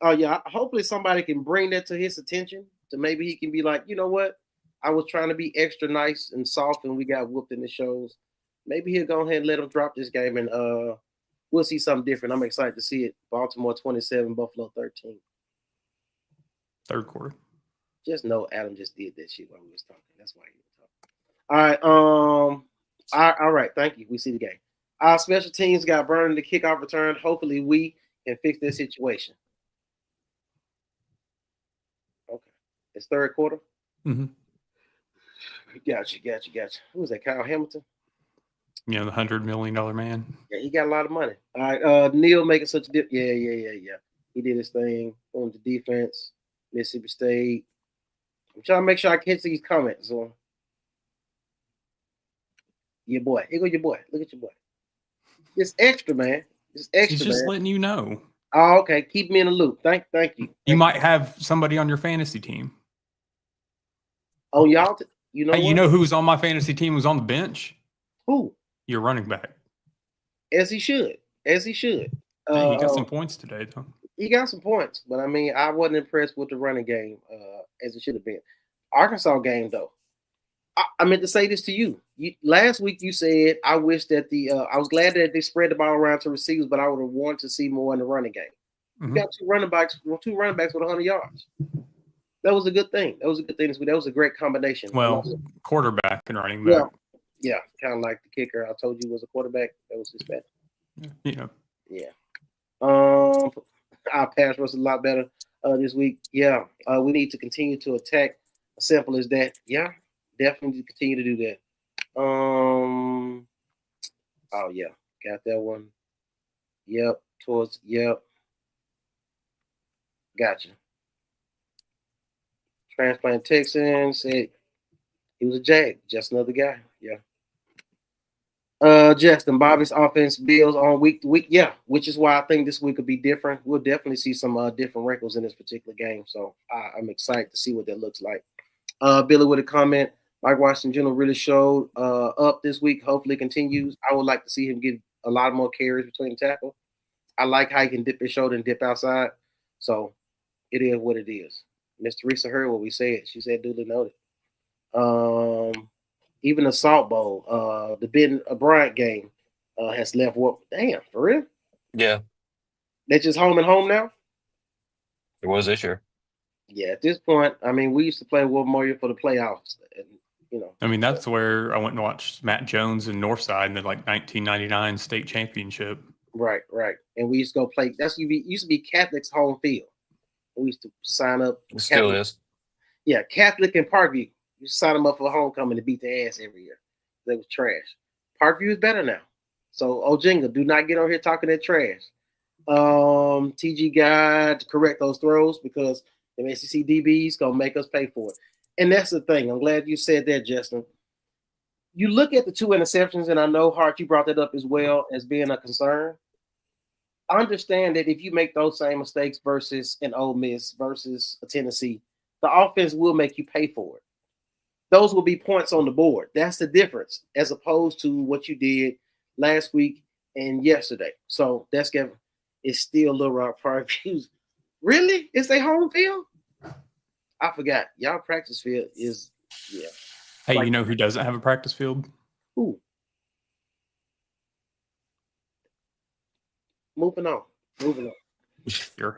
hopefully somebody can bring that to his attention. To maybe he can be like, you know what? I was trying to be extra nice and soft, and we got whooped in the shows. Maybe he'll go ahead and let him drop this game, and we'll see something different. I'm excited to see it. Baltimore 27, Buffalo 13. Third quarter. Just know Adam just did that shit while we was talking. That's why he was talking. All right. All right. Thank you. We see the game. Our special teams got burned in the kickoff return. Hopefully we can fix this situation. Okay. It's third quarter. Mm-hmm. Gotcha. Who was that? Kyle Hamilton? You know, the $100 million man. Yeah, he got a lot of money. All right. Neil making such a dip. Yeah. He did his thing on the defense. Mississippi State. I'm trying to make sure I catch these comments on. Your boy. Here go your boy. Look at your boy. It's extra, man. It's extra. He's just man. letting you know. Oh, okay. Keep me in the loop. Thank you. You might have somebody on your fantasy team. Oh, y'all. You know. Hey, what? you know who's on my fantasy team? Who's on the bench? Who? Your running back. As he should. Hey, he got some points today, though. He got some points, but I mean, I wasn't impressed with the running game as it should have been. Arkansas game, though. I meant to say this to you. Last week you said I wish that I was glad that they spread the ball around to receivers, but I would have wanted to see more in the running game. Mm-hmm. You got two running backs with 100 yards. That was a good thing. That was a great combination. Well, quarterback and running back. Yeah, kind of like the kicker I told you was a quarterback. That was his best. Yeah. Our pass rush is a lot better this week. Yeah, we need to continue to attack. Simple as that. Yeah, definitely continue to do that. Oh yeah, got that one. Yep. Gotcha. Transplant Texan said he was a Jag, just another guy. Yeah. Justin, Bobby's offense builds on week to week. Yeah, which is why I think this week will be different. We'll definitely see some different wrinkles in this particular game. So I'm excited to see what that looks like. Billy with a comment. Mike Washington Jr. really showed up this week. Hopefully continues. I would like to see him get a lot more carries between the tackle. I like how he can dip his shoulder and dip outside. So it is what it is. Miss Teresa heard what we said. She said duly noted. Even the Salt Bowl, the Ben Bryant game has left what? Damn, for real? Yeah. They're just home and home now? It was this year. Yeah, at this point, I mean, we used to play Will Memorial for the playoffs. And, you know. I mean, that's where I went and watched Matt Jones in Northside in the 1999 state championship. Right. And we used to go play. Used to be Catholic's home field. We used to sign up. It still is. Yeah, Catholic and Parkview. You sign them up for homecoming to beat their ass every year. They was trash. Parkview is better now. So, Ojinga, do not get over here talking that trash. TG guy to correct those throws because the SEC DBs going to make us pay for it. And that's the thing. I'm glad you said that, Justin. You look at the two interceptions, and I know, Hart, you brought that up as well as being a concern. I understand that if you make those same mistakes versus an Ole Miss versus a Tennessee, the offense will make you pay for it. Those will be points on the board. That's the difference as opposed to what you did last week and yesterday. So that's Kevin. It's still Little Rock Parkview. Really? It's their home field? I forgot. Y'all practice field is, yeah. Hey, you know who doesn't have a practice field? Who? Moving on.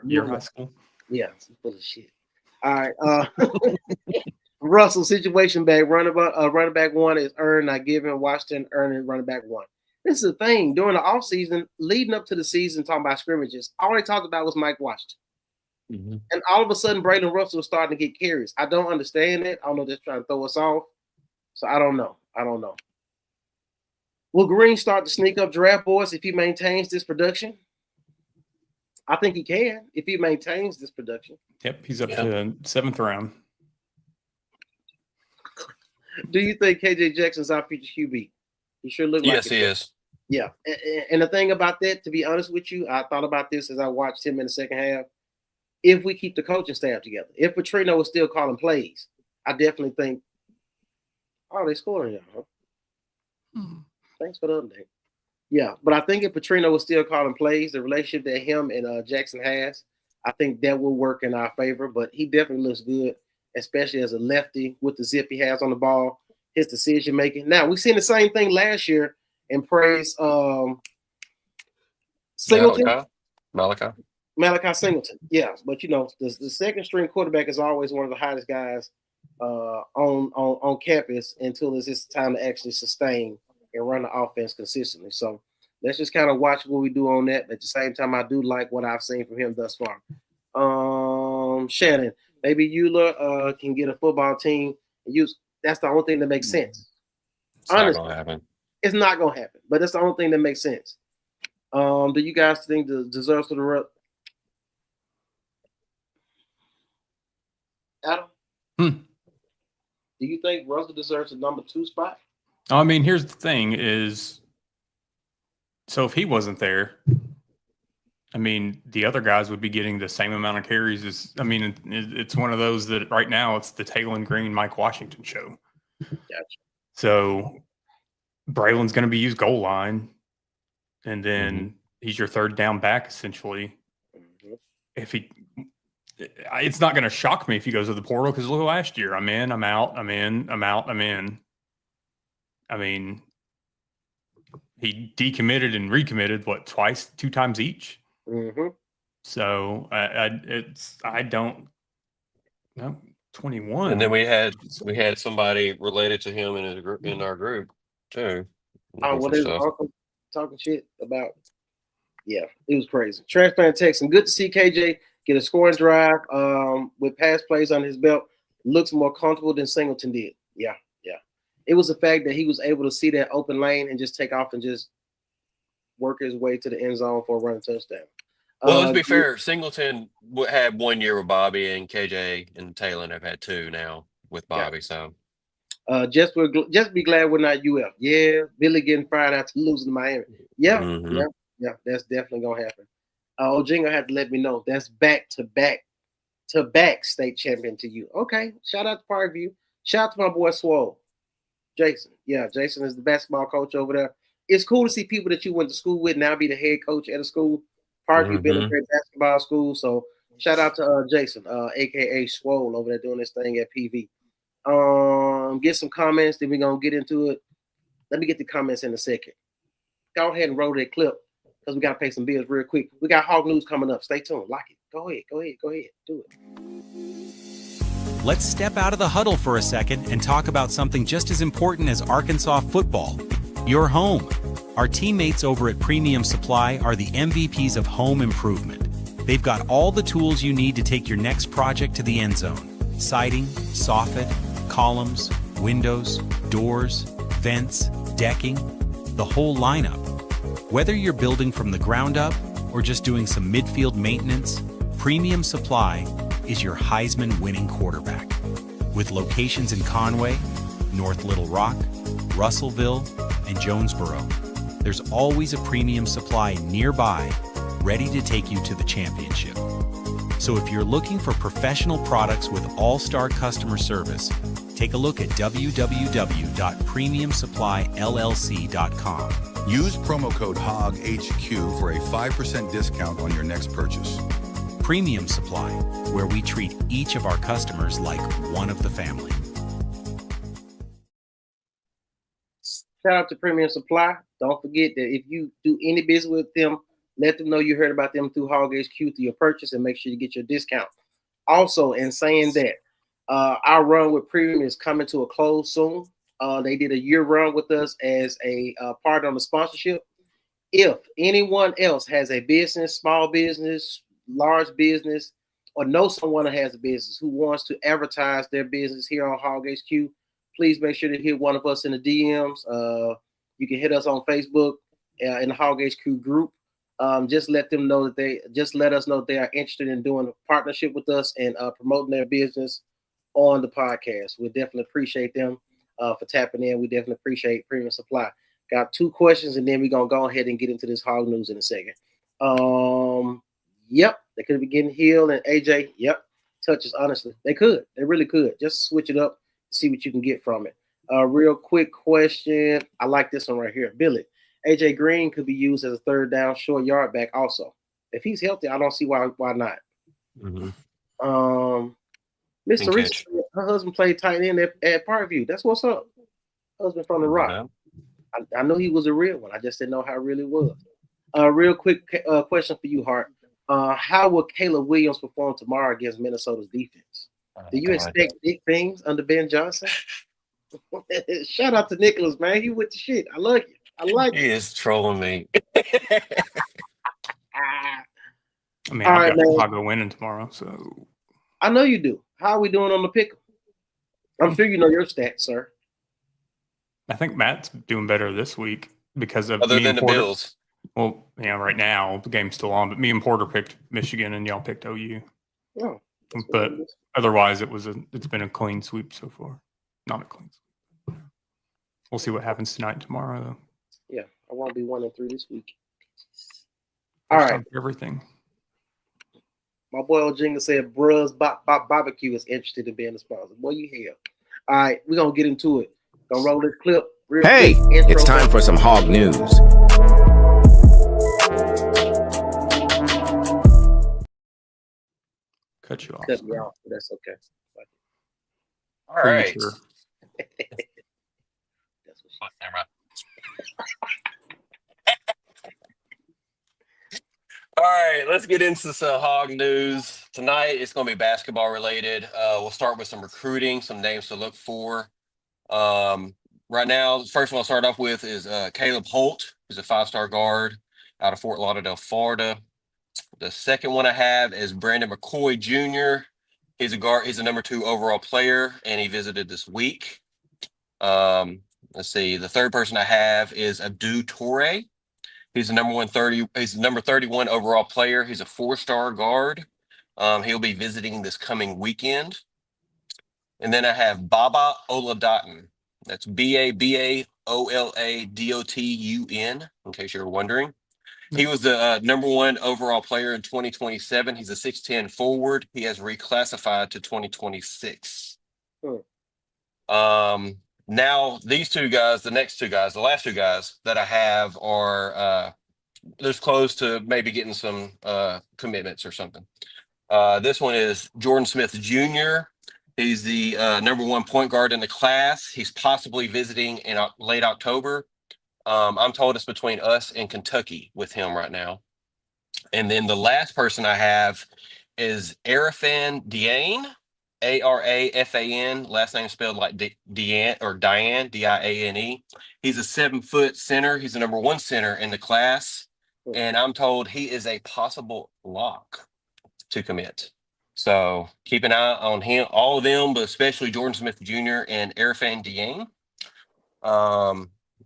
Your high school? Yeah, it's full of shit. All right. Russell, situation back, running back one is earned, not given. Washington earning running back one. This is the thing. During the offseason, leading up to the season, talking about scrimmages, all they talked about was Mike Washington. Mm-hmm. And all of a sudden, Braylon Russell was starting to get carries. I don't understand it. I don't know if they're trying to throw us off. So I don't know. Will Green start to sneak up draft boards if he maintains this production? I think he can if he maintains this production. Yep, he's up to 7th round. Do you think KJ Jackson's our future QB? He sure look like yes, he is. Yeah, and the thing about that, to be honest with you, I thought about this as I watched him in the second half. If we keep the coaching staff together, if Petrino was still calling plays, I definitely think, oh, they scoring y'all. Huh? Thanks for the update. Yeah, but I think if Petrino was still calling plays, the relationship that him and Jackson has, I think that will work in our favor. But he definitely looks good, especially as a lefty with the zip he has on the ball, his decision making. Now we've seen the same thing last year in praise Singleton. Malachi Singleton. Yeah, but you know, the second string quarterback is always one of the hottest guys on campus until it's his time to actually sustain and run the offense consistently. So let's just kind of watch what we do on that. But at the same time, I do like what I've seen from him thus far. Shannon, maybe Eula can get a football team and use. That's the only thing that makes sense. Honestly, it's not gonna happen. But that's the only thing that makes sense. Do you guys think the deserves for the rep? Adam? Do you think Russell deserves a number 2 spot? I mean, here's the thing is, so if he wasn't there, I mean, the other guys would be getting the same amount of carries as, I mean, it's one of those that right now it's the Taylor Green, Mike Washington show. Gotcha. So Braylon's going to be used goal line, and then he's your third down back, essentially. If he, it's not going to shock me if he goes to the portal, because look, last year, I'm in, I'm out, I'm in, I'm out, I'm in. I mean, he decommitted and recommitted twice, 2 times each. So I don't know, 21. And then we had somebody related to him in our group too. Oh, well, there's talking shit about. Yeah, it was crazy. Transplant Texan. Good to see KJ get a scoring drive with pass plays on his belt. Looks more comfortable than Singleton did. Yeah. It was the fact that he was able to see that open lane and just take off and just work his way to the end zone for a running touchdown. Well, let's be fair. Singleton had 1 year with Bobby, and KJ and Taylor have had 2 now with Bobby. So, just be glad we're not UF. Yeah, Billy getting fired after losing to Miami. Yeah, that's definitely gonna happen. Ojinga had to let me know that's back to back state champion to you. Okay, shout out to Parkview. Shout out to my boy Swole. Jason. Yeah, Jason is the basketball coach over there. It's cool to see people that you went to school with now be the head coach at a school. Parkview been a great basketball school. So shout out to Jason, aka Swole, over there doing this thing at PV. Get some comments, then we're gonna get into it. Let me get the comments in a second. Go ahead and roll that clip because we gotta pay some bills real quick. We got Hog News coming up. Stay tuned. Like it. Go ahead. Do it. Let's step out of the huddle for a second and talk about something just as important as Arkansas football, your home. Our teammates over at Premium Supply are the MVPs of home improvement. They've got all the tools you need to take your next project to the end zone. Siding, soffit, columns, windows, doors, vents, decking, the whole lineup. Whether you're building from the ground up or just doing some midfield maintenance, Premium Supply is your Heisman-winning quarterback. With locations in Conway, North Little Rock, Russellville, and Jonesboro, there's always a Premium Supply nearby, ready to take you to the championship. So if you're looking for professional products with all-star customer service, take a look at www.premiumsupplyllc.com. Use promo code HOGHQ for a 5% discount on your next purchase. Premium Supply, where we treat each of our customers like one of the family. Shout out to Premium Supply. Don't forget that if you do any business with them, let them know you heard about them through Hog HQ through your purchase and make sure you get your discount. Also, in saying that, Our run with Premium is coming to a close soon. They did a year run with us as a partner on the sponsorship. If anyone else has a business, small business, large business, or know someone that has a business who wants to advertise their business here on Hog HQ, please make sure to hit one of us in the DMs. You can hit us on Facebook in the Hog HQ group. Just let them know that let us know that they are interested in doing a partnership with us and promoting their business on the podcast. We definitely appreciate them for tapping in. We definitely appreciate Premium Supply. Got 2 questions, and then we're gonna go ahead and get into this hog news in a second. Yep, they could be getting Hill and AJ. Yep, touches. Honestly, they could. They really could. Just switch it up, see what you can get from it. Real quick question. I like this one right here. Billy, AJ Green could be used as a 3rd down short yard back also. If he's healthy, I don't see why not. Mm-hmm. Mr. Rich, her husband played tight end at Parkview. That's what's up. Husband from the Rock. I know he was a real one. I just didn't know how real it was. Real quick question for you, Hart. How will Caleb Williams perform tomorrow against Minnesota's defense? Do you expect big things under Ben Johnson? Shout out to Nicholas, man. He with the shit. I like it. I like it. He is trolling me. I mean, All I've right, got man. Chicago winning tomorrow, so I know you do. How are we doing on the pick? I'm sure you know your stats, sir. I think Matt's doing better this week because of Other me than and the Porter. Bills. Well, yeah, right now the game's still on, but me and Porter picked Michigan and y'all picked OU. Oh, But otherwise, it's been a clean sweep so far. Not a clean sweep. We'll see what happens tonight and tomorrow, though. Yeah, I want to be 1-3 this week. All First right. time for everything. My boy Ojinga said Bruz Barbecue is interested in being a sponsor. Boy, you hell. All right, we're going to get into it. Gonna roll this clip. Real Hey, quick. Intro. it's time for some hog news. Cut you off. Cut me off, but that's okay. All right. Premature. All right, let's get into some hog news. Tonight, it's going to be basketball related. We'll start with some recruiting, some names to look for. Right now, the first one I'll start off with is Caleb Holt, who's a 5-star guard out of Fort Lauderdale, Florida. The second one I have is Brandon McCoy Jr. He's a guard. He's a number 2 overall player, and he visited this week. Let's see. The third person I have is Abdou Toure. He's the He's the number 31 overall player. He's a 4-star guard. He'll be visiting this coming weekend. And then I have Baba Oladatun. That's Babaoladotun, in case you're wondering. He was the number 1 overall player in 2027. He's a 6'10" forward. He has reclassified to 2026. Now, these 2 guys, the last 2 guys that I have are there's close to maybe getting some commitments or something. This one is Jordan Smith Jr. He's the number 1 point guard in the class. He's possibly visiting in late October. I'm told it's between us and Kentucky with him right now. And then the last person I have is Arafan Diane, Arafan, last name spelled like Diane or Diane, Diane. He's a 7-foot center. He's the number 1 center in the class. And I'm told he is a possible lock to commit. So keep an eye on him, all of them, but especially Jordan Smith Jr. and Arafan Diane.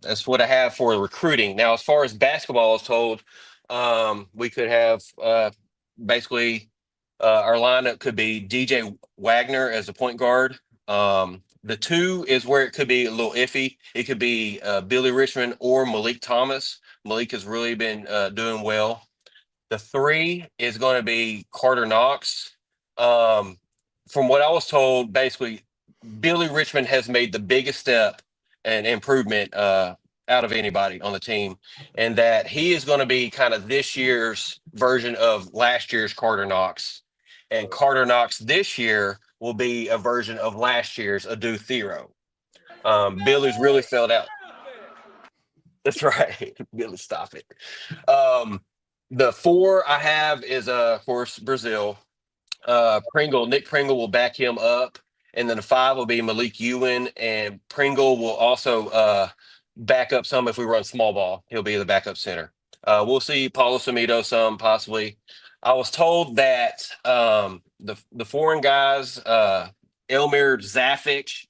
That's what I have for recruiting. Now, as far as basketball is told, we could have basically our lineup could be DJ Wagner as a point guard. The 2 is where it could be a little iffy. It could be Billy Richmond or Malik Thomas. Malik has really been doing well. The 3 is going to be Carter Knox. From what I was told, basically, Billy Richmond has made the biggest step and improvement out of anybody on the team, and that he is going to be kind of this year's version of last year's Carter Knox. And Carter Knox this year will be a version of last year's Adu Thero. Billy's really filled out. That's right. Billy, stop it. The 4 I have is, of course, Brazil. Nick Pringle will back him up. And then the 5 will be Malik Ewan, and Pringle will also back up some if we run small ball. He'll be the backup center. We'll see Paulo Samito some possibly. I was told that the foreign guys, Elmir Zafic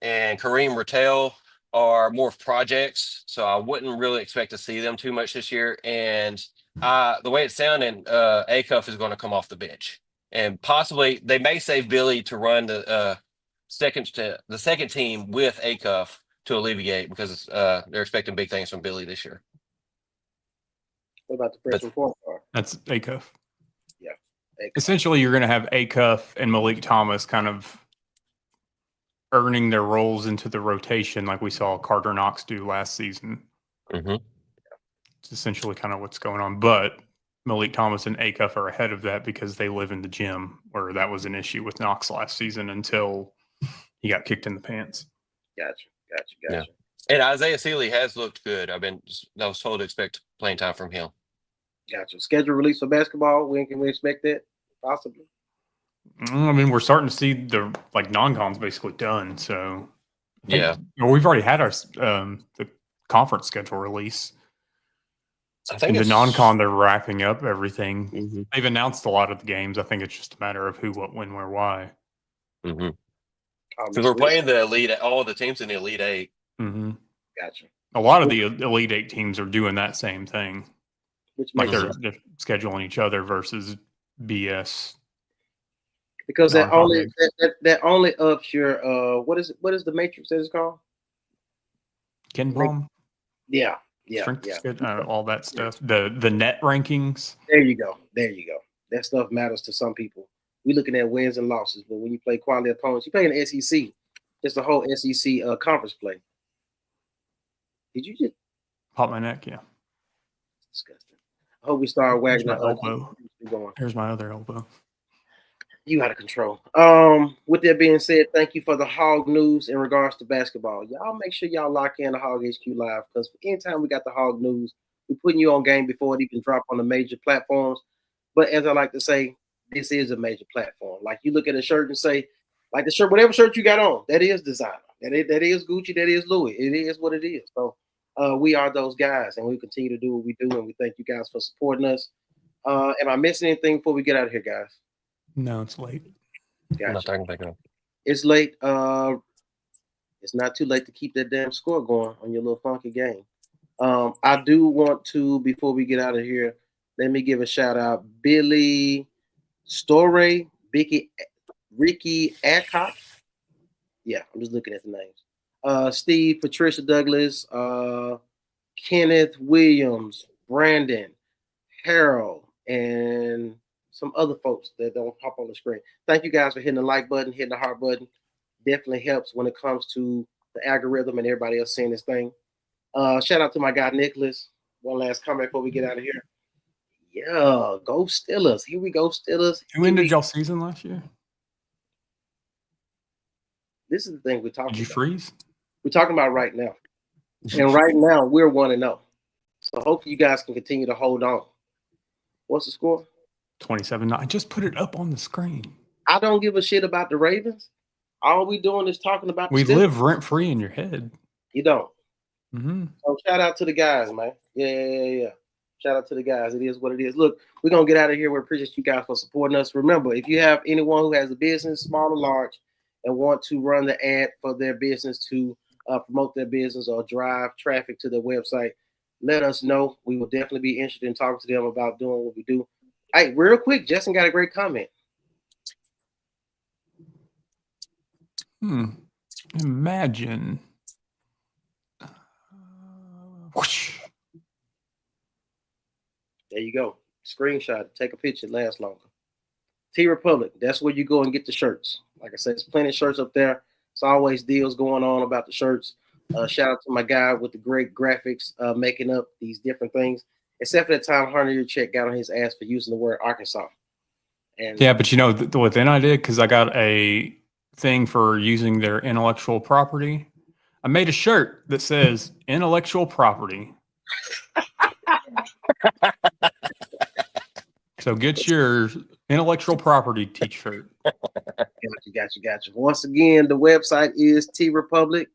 and Kareem Rattel, are more projects, so I wouldn't really expect to see them too much this year. And the way it's sounding, Acuff is going to come off the bench, and possibly they may save Billy to run the second team with Acuff to alleviate, because they're expecting big things from Billy this year. What about the freshman point guard? That's Acuff. Yeah. Essentially, you're going to have Acuff and Malik Thomas kind of earning their roles into the rotation like we saw Carter Knox do last season. Mm-hmm. It's essentially kind of what's going on. But Malik Thomas and Acuff are ahead of that because they live in the gym, where that was an issue with Knox last season until he got kicked in the pants. Gotcha. Yeah. And Isaiah Sealy has looked good. I was told to expect playing time from him. Gotcha. Schedule release for basketball. When can we expect that? Possibly. I mean, we're starting to see the non-con's basically done. So we've already had our the conference schedule release. I think the non-con, they're wrapping up everything. Mm-hmm. They've announced a lot of the games. I think it's just a matter of who, what, when, where, why. Mm-hmm. Because we're playing the Elite, all the teams in the Elite 8. Mm-hmm. Gotcha. A lot of the Elite 8 teams are doing that same thing. Which like they're scheduling each other versus BS. Because that only ups your what is the matrix that is called? Ken Palm. Yeah. All that stuff. The net rankings. There you go. That stuff matters to some people. We're looking at wins and losses, but when you play quality opponents, you play in the SEC. It's the whole SEC conference play. Did you just pop my neck? Yeah. Disgusting. I hope we start wagging my elbow. Here's my other elbow. You out of control. With that being said, thank you for the Hog News in regards to basketball. Y'all make sure y'all lock in the Hog HQ Live, because anytime we got the Hog News, we're putting you on game before it even drop on the major platforms. But as I like to say, this is a major platform. Like, you look at a shirt and say, like, the shirt, whatever shirt you got on, that is designer. That is Gucci. That is Louis. It is what it is. So we are those guys, and we continue to do what we do, and we thank you guys for supporting us. Am I missing anything before we get out of here, guys? No, it's late. Gotcha. It's late. It's not too late to keep that damn score going on your little funky game. I do want to, before we get out of here, let me give a shout out. Billy Story, Ricky Adcock. Yeah, I'm just looking at the names. Steve, Patricia Douglas, Kenneth Williams, Brandon, Harold, and some other folks that don't pop on the screen. Thank you guys for hitting the like button, hitting the heart button. Definitely helps when it comes to the algorithm and everybody else seeing this thing. Shout out to my guy Nicholas. One last comment before we get out of here. Yeah, go Steelers. Here we go, Steelers. Who ended y'all season last year? This is the thing we're talking about. Did you freeze? We're talking about right now. And right now, we're 1-0. So hopefully you guys can continue to hold on. What's the score? 27. I just put it up on the screen. I don't give a shit about the Ravens. All we doing is talking about we live rent-free in your head. You don't. Mm-hmm. So shout out to the guys, man. Yeah. Shout out to the guys. It is what it is. Look, we're going to get out of here. We appreciate you guys for supporting us. Remember, if you have anyone who has a business, small or large, and want to run the ad for their business to promote their business or drive traffic to their website, let us know. We will definitely be interested in talking to them about doing what we do. Hey, real quick, Justin got a great comment. Imagine. There you go. Screenshot it. Take a picture. It lasts longer. T Republic. That's where you go and get the shirts. Like I said, there's plenty of shirts up there. It's always deals going on about the shirts. Shout out to my guy with the great graphics, making up these different things. Except for that time Hunter Check got on his ass for using the word Arkansas. And yeah, but you know what then I did? Because I got a thing for using their intellectual property. I made a shirt that says intellectual property. So get your intellectual property t-shirt. Gotcha. Once again, the website is T Republic.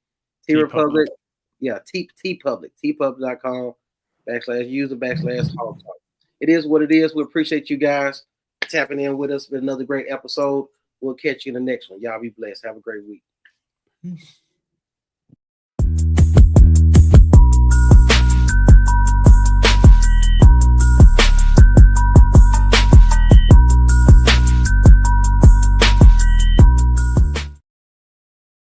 Yeah, TeePublic. TeePublic.com/user/Hog Talk. It is what it is. We appreciate you guys tapping in with us. It's been another great episode. We'll catch you in the next one. Y'all be blessed. Have a great week. Peace.